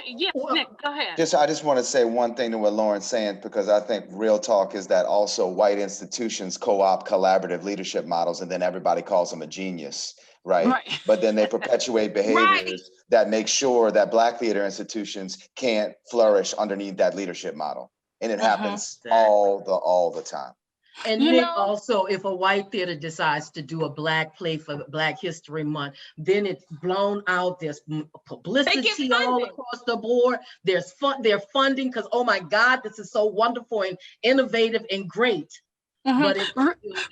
ahead. I just want to say one thing to what Lauren's saying, because I think real talk is that also white institutions co-opt collaborative leadership models, and then everybody calls them a genius. Right. But then they perpetuate behaviors that make sure that Black theater institutions can't flourish underneath that leadership model. And it happens all the time. And Nick, also, if a white theater decides to do a Black play for Black History Month, then it's blown out. There's publicity all across the board. They're funding because, oh my God, this is so wonderful and innovative and great. But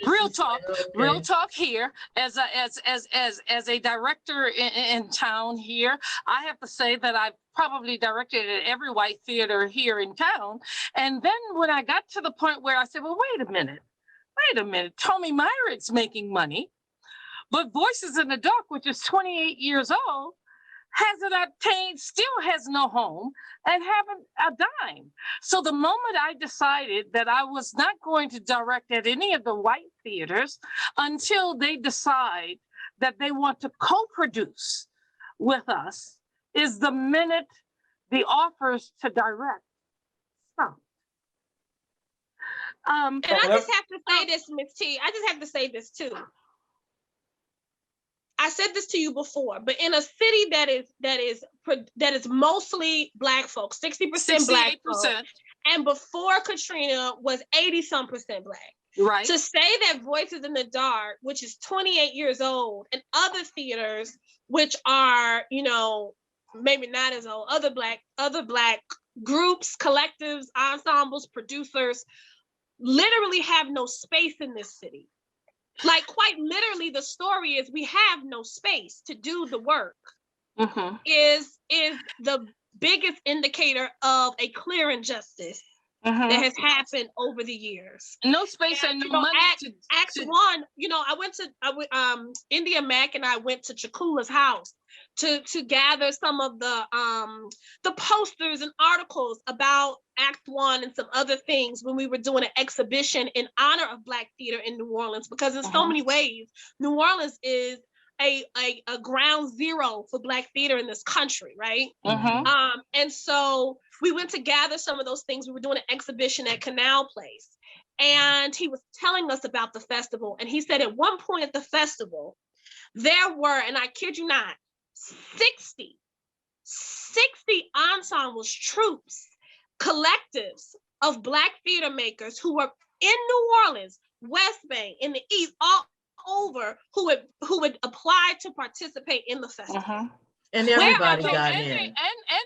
real talk here. As a director in town here, I have to say that I've probably directed at every white theater here in town. And then when I got to the point where I said, well, wait a minute, Tommy Myrick's making money, but Voices in the Dark, which is 28 years old, still has no home and haven't a dime. So the moment I decided that I was not going to direct at any of the white theaters until they decide that they want to co-produce with us is the minute the offers to direct stopped. And I just have to say this, Ms. T. I just have to say this too. I said this to you before, but in a city that is mostly Black folks, 60% Black folks, and before Katrina was 80-some% Black. Right. To say that Voices in the Dark, which is 28 years old, and other theaters, which are, maybe not as old, other Black groups, collectives, ensembles, producers, literally have no space in this city. Like, quite literally, the story is we have no space to do the work. Is the biggest indicator of a clear injustice that has happened over the years. No space and no money. Act One, I went to India Mac and I went to Chakula's house to gather some of the posters and articles about Act One and some other things when we were doing an exhibition in honor of Black theater in New Orleans, because in so many ways, New Orleans is a ground zero for Black theater in this country, right? And so we went to gather some of those things. We were doing an exhibition at Canal Place, and he was telling us about the festival. And he said at one point at the festival, there were, and I kid you not, 60 60 ensembles, troupes, collectives of Black theater makers who were in New Orleans, West Bay, in the East, all over, who would apply to participate in the festival. And Where everybody are got and in.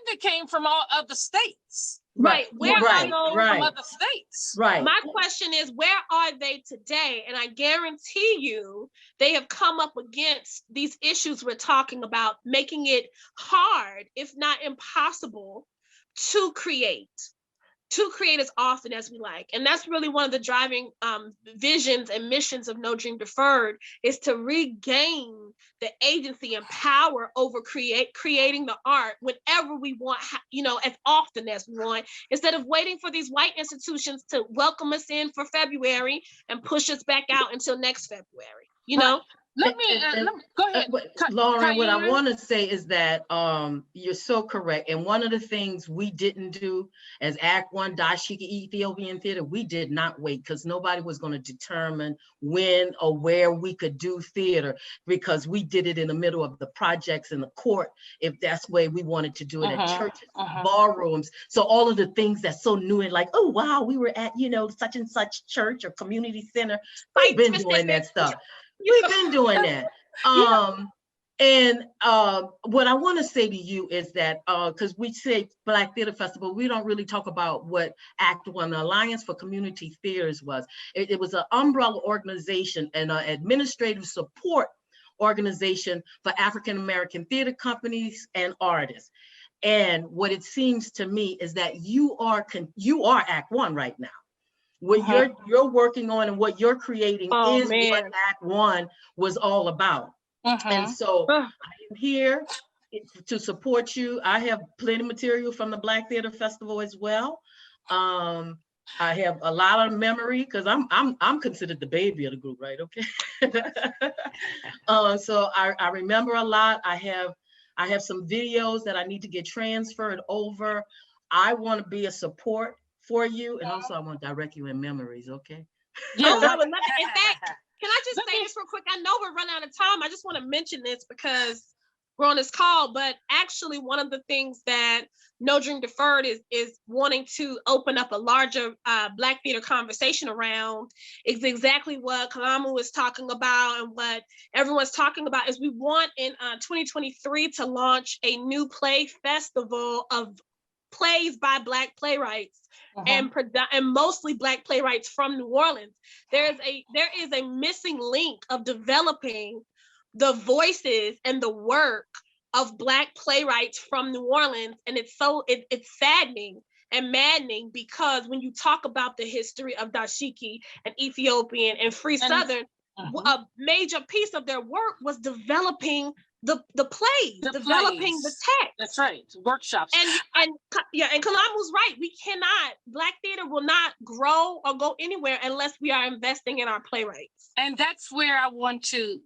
they came from all other states. Right. Where are those From other states? Right. My question is, where are they today? And I guarantee you, they have come up against these issues we're talking about, making it hard, if not impossible, to create as often as we like. And that's really one of the driving visions and missions of No Dream Deferred, is to regain the agency and power over creating the art whenever we want, as often as we want, instead of waiting for these white institutions to welcome us in for February and push us back out until next February, Let me go ahead. Lauren, what I want to say is that you're so correct. And one of the things we didn't do as Act One Dashiki Ethiopian Theater, we did not wait, because nobody was going to determine when or where we could do theater, because we did it in the middle of the projects in the court, if that's where we wanted to do it, at churches, ballrooms. So all of the things that's so new and like, oh wow, we were at such and such church or community center. We've been doing that stuff. We've been doing that. And what I want to say to you is that, because we say Black Theater Festival, we don't really talk about what Act One, the Alliance for Community Theaters, was. It was an umbrella organization and an administrative support organization for African-American theater companies and artists. And what it seems to me is that you are Act One right now. What you're working on and what you're creating is what Act One was all about. And so I am here to support you. I have plenty of material from the Black Theater Festival as well. I have a lot of memory, because I'm considered the baby of the group, right? Okay. So I remember a lot. I have some videos that I need to get transferred over. I want to be a support for you, and also I want to direct you in memories, okay? Yeah. In fact, can I just say this real quick? I know we're running out of time. I just want to mention this because we're on this call, but actually one of the things that No Dream Deferred is wanting to open up a larger Black theater conversation around is exactly what Kalama was talking about, and what everyone's talking about is we want in 2023 to launch a new play festival of plays by Black playwrights. And mostly Black playwrights from New Orleans. There is a missing link of developing the voices and the work of Black playwrights from New Orleans, and it's saddening and maddening, because when you talk about the history of Dashiki and Ethiopian and Free Southern, a major piece of their work was developing the plays, developing the text. That's right, workshops. And Kalama was right. Black theater will not grow or go anywhere unless we are investing in our playwrights. And that's where I want to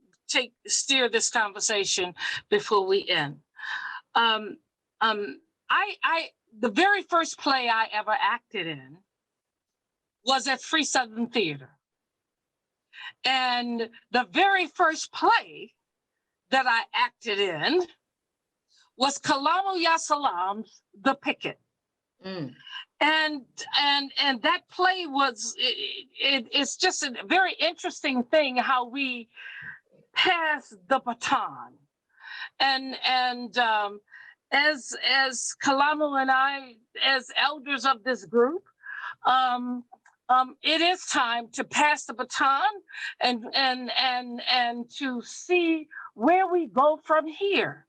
steer this conversation before we end. The very first play I ever acted in was at Free Southern Theater. And the very first play that I acted in was Kalama Yasal's The Picket. And that play was, it's just a very interesting thing how we pass the baton. And as Kalama and I, as elders of this group, it is time to pass the baton and to see where we go from here.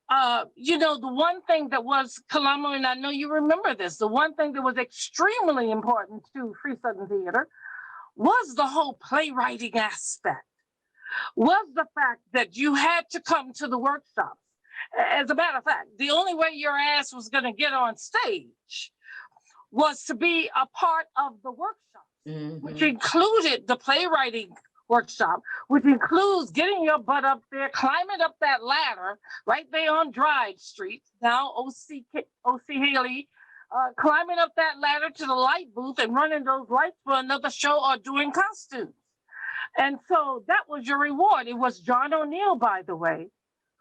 The one thing that was, Kalama, and I know you remember this, the one thing that was extremely important to Free Southern Theater was the whole playwriting aspect, was the fact that you had to come to the workshops. As a matter of fact, the only way your ass was going to get on stage was to be a part of the workshop, which included the playwriting workshop, which includes getting your butt up there, climbing up that ladder right there on Drive Street, now O.C. Haley, climbing up that ladder to the light booth and running those lights for another show or doing costumes. And so that was your reward. It was John O'Neill, by the way,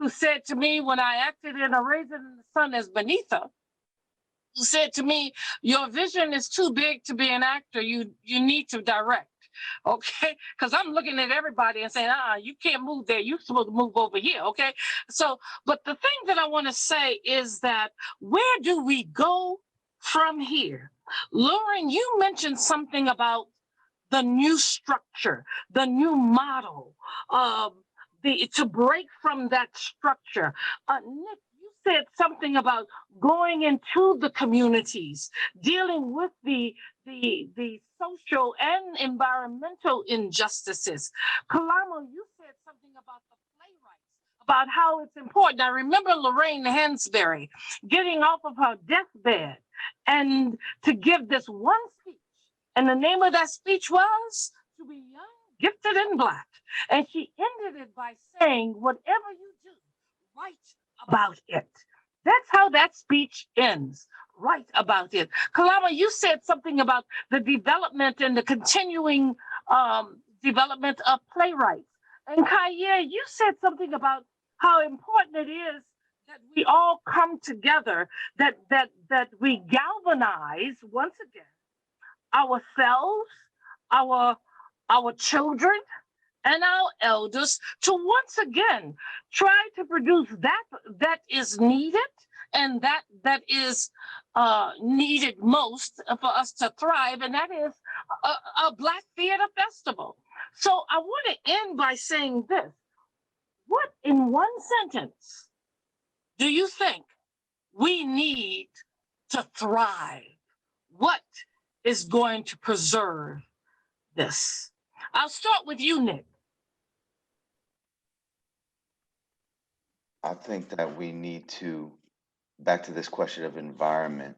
who said to me when I acted in A Raisin in the Sun as Benitha, who said to me, your vision is too big to be an actor. You need to direct. Okay, because I'm looking at everybody and saying, you can't move there. You're supposed to move over here. Okay, so, but the thing that I want to say is that where do we go from here? Lauren, you mentioned something about the new structure, the new model, to break from that structure. Nick, you said something about going into the communities, dealing with the social and environmental injustices. Kalama, you said something about the playwrights, about how it's important. I remember Lorraine Hansberry getting off of her deathbed and to give this one speech. And the name of that speech was To Be Young, Gifted, and Black. And she ended it by saying, whatever you do, write about it. That's how that speech ends. Write about it. Kalama, you said something about the development and the continuing development of playwrights. And Kaya, you said something about how important it is that we all come together, that we galvanize once again ourselves, our children, and our elders to once again try to produce that is needed and that is needed most for us to thrive, and that is a Black Theater Festival. So I want to end by saying this. What in one sentence do you think we need to thrive? What is going to preserve this? I'll start with you, Nick. I think that we need to, back to this question of environment,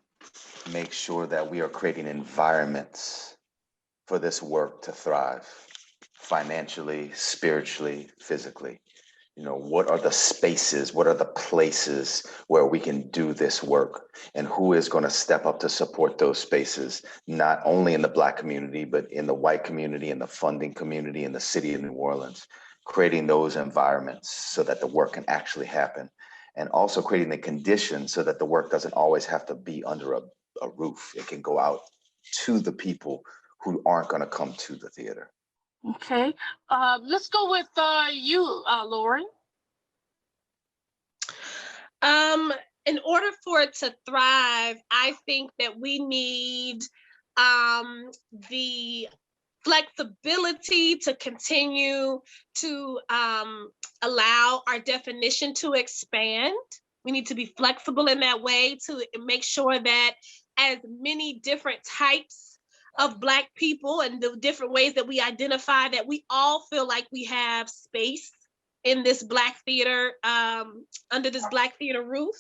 make sure that we are creating environments for this work to thrive financially, spiritually, physically. You know, what are the spaces, what are the places where we can do this work, and who is going to step up to support those spaces, not only in the Black community, but in the white community, in the funding community, in the city of New Orleans, creating those environments so that the work can actually happen, and also creating the conditions so that the work doesn't always have to be under a roof. It can go out to the people who aren't going to come to the theater. Okay, let's go with you, Lauren. In order for it to thrive, I think that we need the flexibility to continue to allow our definition to expand. We need to be flexible in that way to make sure that as many different types of Black people and the different ways that we identify, that we all feel like we have space in this Black theater, under this Black theater roof.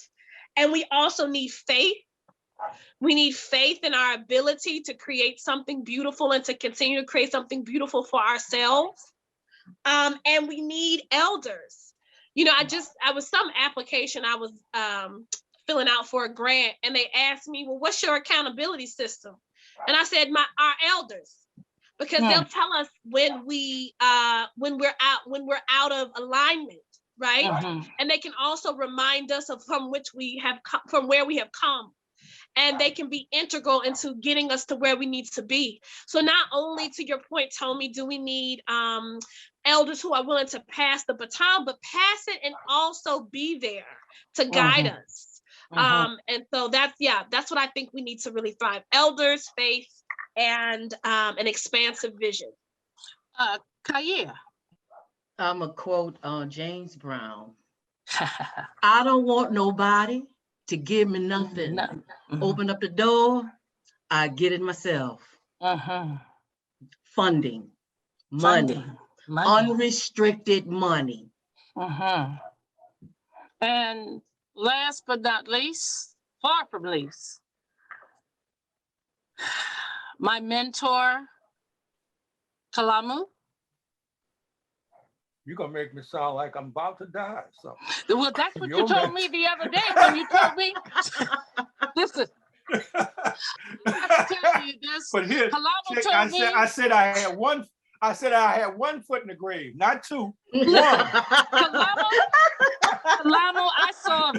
And we also need faith. We need faith in our ability to create something beautiful and to continue to create something beautiful for ourselves. And we need elders. You know, I was some application I was filling out for a grant, and they asked me, well, what's your accountability system? And I said, our elders, because they'll tell us when we're out of alignment, right? Mm-hmm. And they can also remind us of from where we have come, and they can be integral into getting us to where we need to be. So not only, to your point, Tommy, do we need elders who are willing to pass the baton, but pass it and also be there to guide us. And so that's what I think we need to really thrive. Elders, faith, and an expansive vision. Kaya. I'm a quote James Brown. I don't want nobody to give me nothing. Open up the door, I get it myself. Funding, money, unrestricted money. And last but not least, far from least, my mentor, Kalama. You're going to make me sound like I'm about to die. So. Well, that's what you told me the other day when you told me. Listen, I have to tell you this. But here, Kalama told me. I said I had one. I said I had 1 foot in the grave, not 2. 1. Kalama, I saw a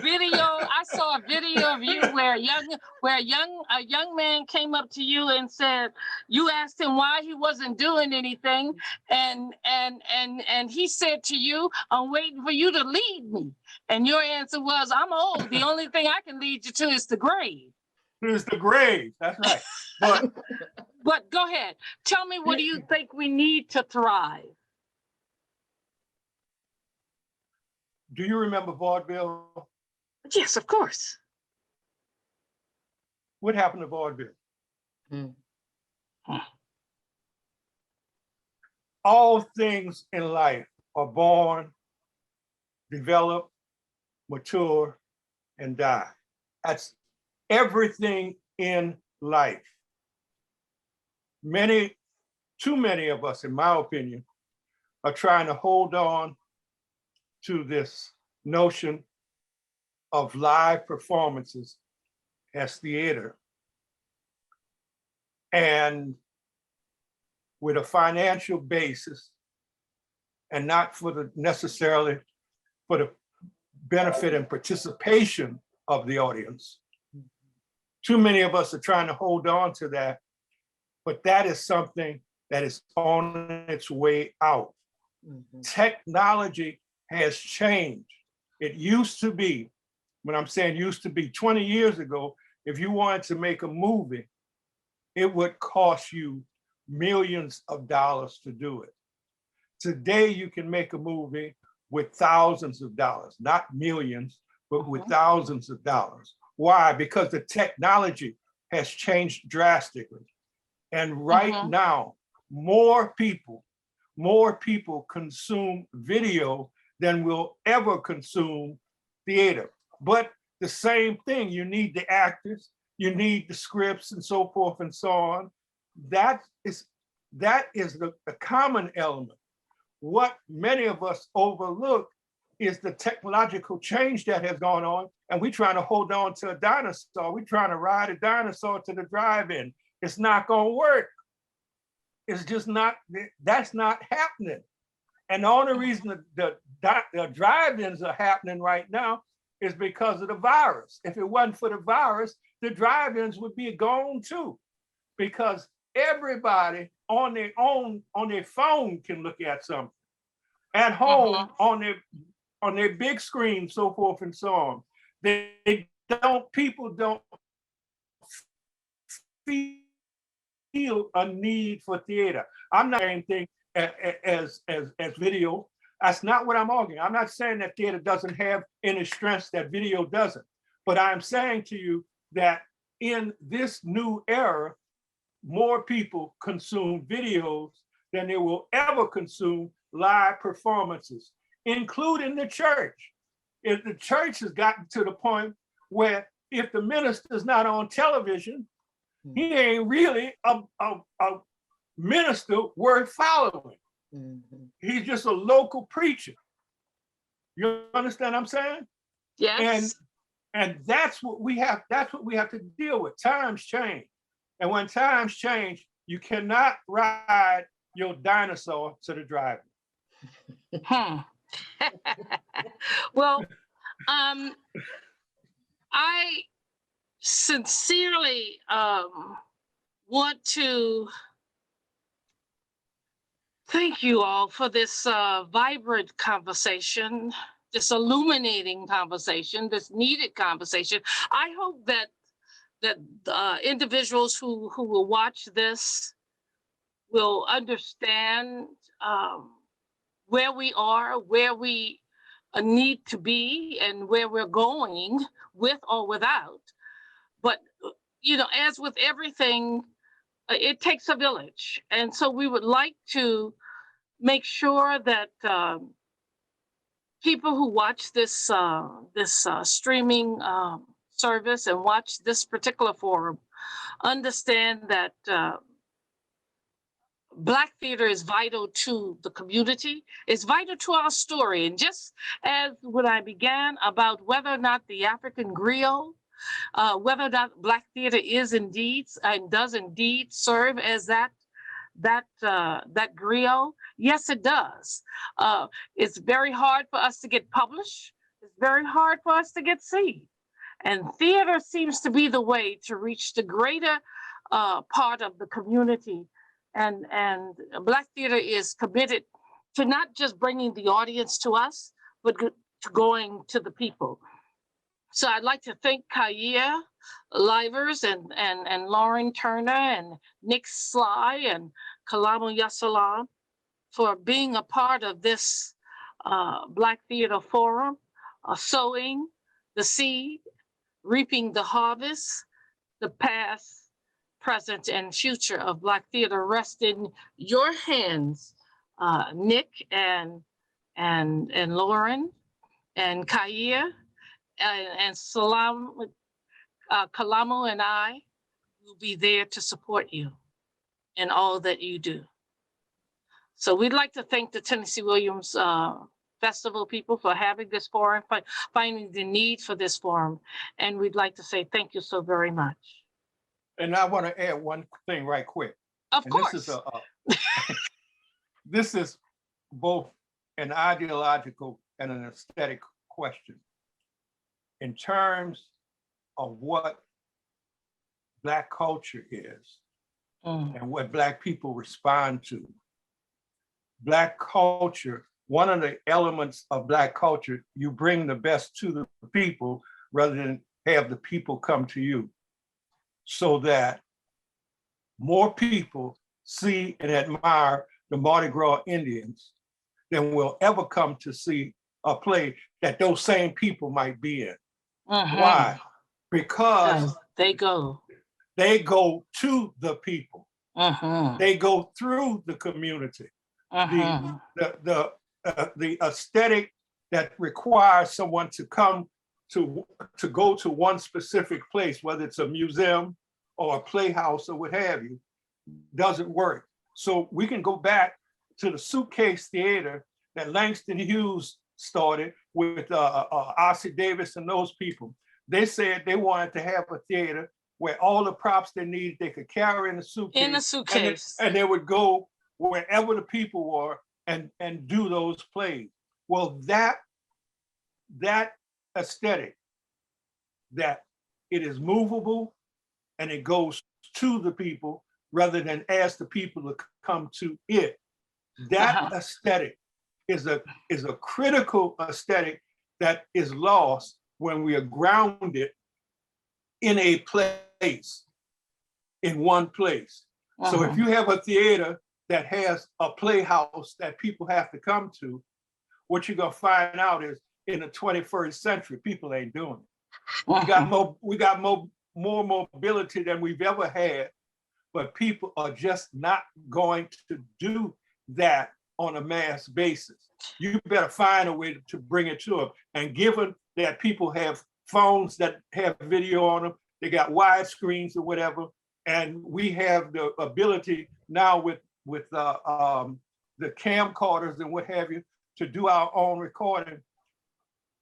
video of you where a young man came up to you and said, you asked him why he wasn't doing anything, and he said to you, I'm waiting for you to lead me. And your answer was, I'm old. The only thing I can lead you to is the grave. It's the grave. That's right. But go ahead. Tell me, what do you think we need to thrive? Do you remember vaudeville? Yes, of course. What happened to vaudeville? All things in life are born, develop, mature, and die. That's everything in life. Too many of us, in my opinion, are trying to hold on to this notion of live performances as theater, and with a financial basis, and not necessarily for the benefit and participation of the audience. Too many of us are trying to hold on to that, but that is something that is on its way out. Technology has changed. It used to be, when I'm saying used to be, 20 years ago, if you wanted to make a movie, it would cost you millions of dollars to do it. Today, you can make a movie with thousands of dollars, not millions, but with thousands of dollars. Why? Because the technology has changed drastically. And right now, more people consume video than will ever consume theater. But the same thing, you need the actors, you need the scripts, and so forth and so on. That is the common element. What many of us overlook is the technological change that has gone on, and we're trying to hold on to a dinosaur. We're trying to ride a dinosaur to the drive-in. It's not going to work. It's just not, that's not happening. And the only reason the drive-ins are happening right now is because of the virus. If it wasn't for the virus, the drive-ins would be gone too, because everybody on their phone can look at something. At home, on their big screen, so forth and so on. People don't feel a need for theater. I'm not saying anything as video. That's not what I'm arguing. I'm not saying that theater doesn't have any strengths that video doesn't. But I'm saying to you that in this new era, more people consume videos than they will ever consume live performances, including the church. If the church has gotten to the point where if the minister's not on television, he ain't really a minister worth following. He's just a local preacher. You understand what I'm saying? Yes. And that's what we have to deal with. Times change. And when times change, you cannot ride your dinosaur to the drive-in. Well, I sincerely want to thank you all for this vibrant conversation, this illuminating conversation, this needed conversation. I hope that individuals who will watch this will understand where we are, where we need to be, and where we're going with or without. But, you know, as with everything, it takes a village. And so we would like to make sure that people who watch this streaming service and watch this particular forum understand that Black theater is vital to the community. It's vital to our story. And just as when I began about whether or not the African griot, whether or not Black theater is indeed and does indeed serve as that that griot? Yes, it does. It's very hard for us to get published. It's very hard for us to get seen. And theater seems to be the way to reach the greater part of the community. And Black theater is committed to not just bringing the audience to us, but to going to the people. So I'd like to thank Kaya Livers and Lauren Turner and Nick Sly and Kalama Yasal for being a part of this Black Theater Forum, Sowing the Seed, Reaping the Harvest. The past, present, and future of Black theater rest in your hands, Nick and Lauren and Kaya and Salam, Kalamo and I will be there to support you in all that you do. So we'd like to thank the Tennessee Williams Festival people for having this forum, finding the need for this forum. And we'd like to say thank you so very much. And I want to add one thing right quick. Of course. This is both an ideological and an aesthetic question. In terms of what Black culture is and what Black people respond to. Black culture, one of the elements of Black culture, you bring the best to the people rather than have the people come to you, so that more people see and admire the Mardi Gras Indians than will ever come to see a play that those same people might be in. Why? Because they go to the people. They go through the community. The aesthetic that requires someone to come to go to one specific place, whether it's a museum or a playhouse or what have you, doesn't work. So we can go back to the Suitcase Theater that Langston Hughes started with Ossie Davis and those people. They said they wanted to have a theater where all the props they needed, they could carry in a suitcase. And they would go wherever the people were and do those plays. Well, that aesthetic, that it is movable and it goes to the people rather than ask the people to come to it. That aesthetic is a critical aesthetic that is lost when we are grounded in a place, in one place. So if you have a theater that has a playhouse that people have to come to, what you're gonna find out is in the 21st century, people ain't doing it. We got more mobility than we've ever had, but people are just not going to do that on a mass basis. You better find a way to bring it to them. And given that people have phones that have video on them, they got wide screens or whatever, and we have the ability now with the camcorders and what have you to do our own recording.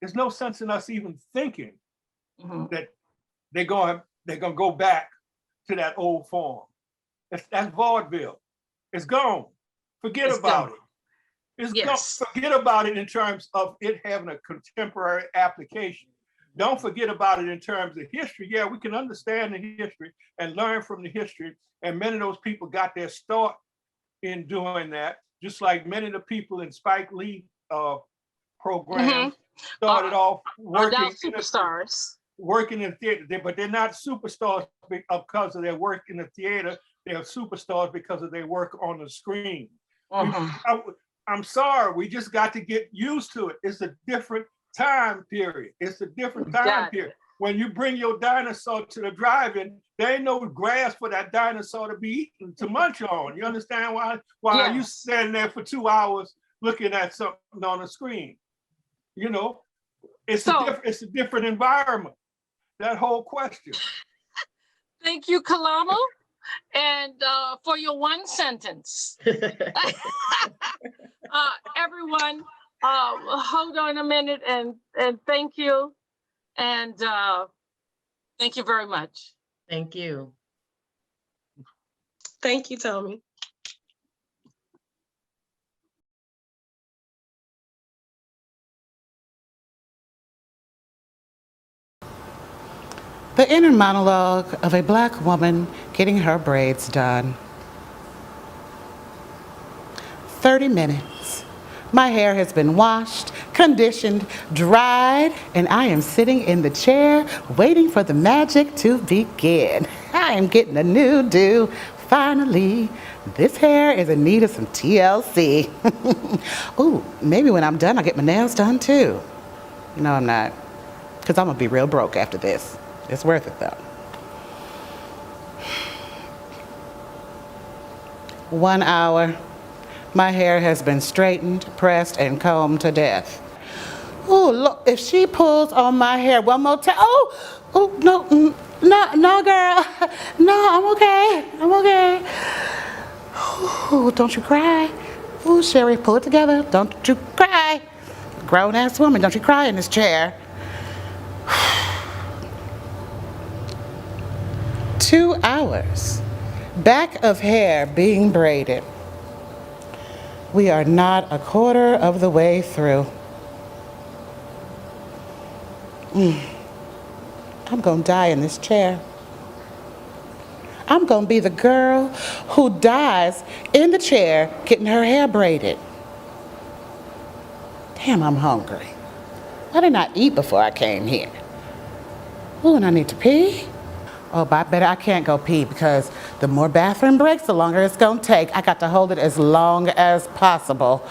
There's no sense in us even thinking that they're gonna go back to that old form. That's vaudeville. It's gone. Forget about it. It's gone. Forget about it in terms of it having a contemporary application. Don't forget about it in terms of history. Yeah, we can understand the history and learn from the history. And many of those people got their start in doing that, just like many of the people in Spike Lee programs started off working in theater, but they're not superstars because of their work in the theater. They're superstars because of their work on the screen. I'm sorry, we just got to get used to it. It's a different time period. When you bring your dinosaur to the drive-in, there ain't no grass for that dinosaur to be eaten, to munch on. You understand why are you standing there for 2 hours looking at something on the screen? You know, it's a different environment. That whole question. Thank you, Kalama, and for your one sentence. Everyone, hold on a minute and thank you. And thank you very much. Thank you. Thank you, Tommy. The inner monologue of a black woman getting her braids done. 30 minutes. My hair has been washed, conditioned, dried, and I am sitting in the chair waiting for the magic to begin. I am getting a new do. Finally, this hair is in need of some TLC. Ooh, maybe when I'm done, I'll get my nails done too. No, I'm not, because I'm going to be real broke after this. It's worth it though. 1 hour. My hair has been straightened, pressed, and combed to death. Oh, look, if she pulls on my hair one more time, oh, no, no, girl. No, I'm okay, I'm okay. Oh, don't you cry. Oh, Sherry, pull it together. Don't you cry. Grown-ass woman, don't you cry in this chair. 2 hours. Back of hair being braided. We are not a quarter of the way through. I'm gonna die in this chair. I'm gonna be the girl who dies in the chair getting her hair braided. Damn, I'm hungry. I did not eat before I came here. Ooh, and I need to pee. Oh, but I bet I can't go pee because the more bathroom breaks, the longer it's gonna take. I got to hold it as long as possible.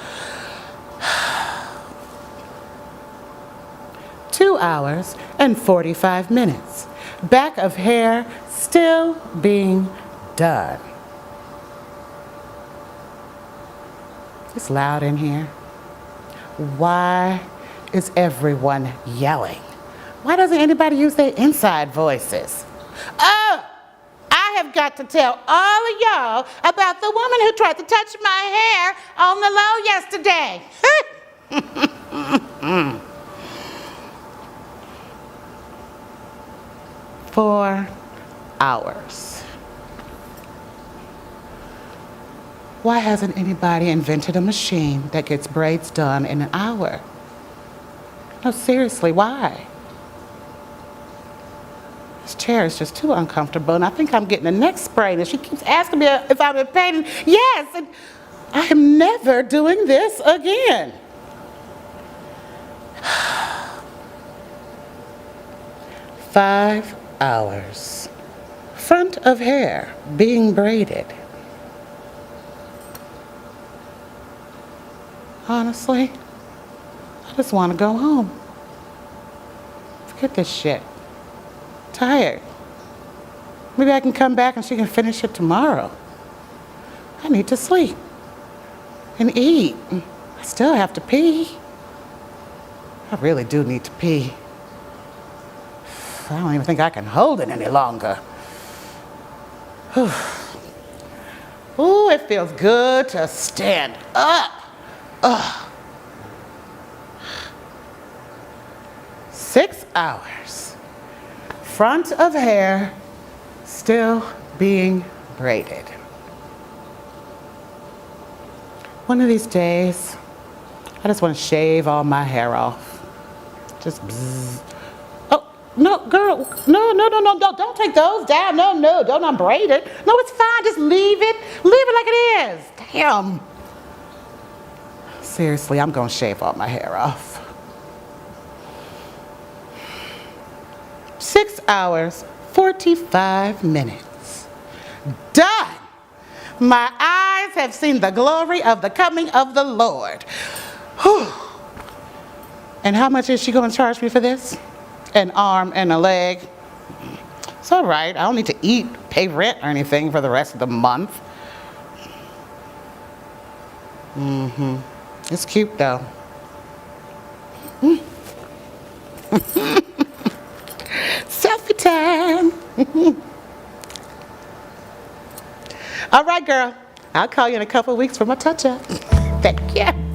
2 hours and 45 minutes. Back of hair still being done. It's loud in here. Why is everyone yelling? Why doesn't anybody use their inside voices? Oh, I have got to tell all of y'all about the woman who tried to touch my hair on the low yesterday. 4 hours. Why hasn't anybody invented a machine that gets braids done in an hour? No, seriously, why? This chair is just too uncomfortable, and I think I'm getting a neck sprain, and she keeps asking me if I'm in pain. Yes, and I am never doing this again. 5 hours. Front of hair being braided. Honestly, I just want to go home. Forget this shit. Tired. Maybe I can come back and she can finish it tomorrow. I need to sleep and eat. I still have to pee. I really do need to pee. I don't even think I can hold it any longer. Ooh, it feels good to stand up. 6 hours. Front of hair still being braided. One of these days, I just want to shave all my hair off. Just bzzz. Oh, no, girl, no, don't take those down. No, don't unbraid it. No, it's fine, just leave it like it is. Damn. Seriously, I'm gonna shave all my hair off. 6 hours, 45 minutes. Done. My eyes have seen the glory of the coming of the Lord. Whew. And how much is she gonna charge me for this? An arm and a leg. It's all right, I don't need to eat, pay rent or anything for the rest of the month. It's cute though. Selfie time. All right, girl. I'll call you in a couple of weeks for my touch-up. Thank you.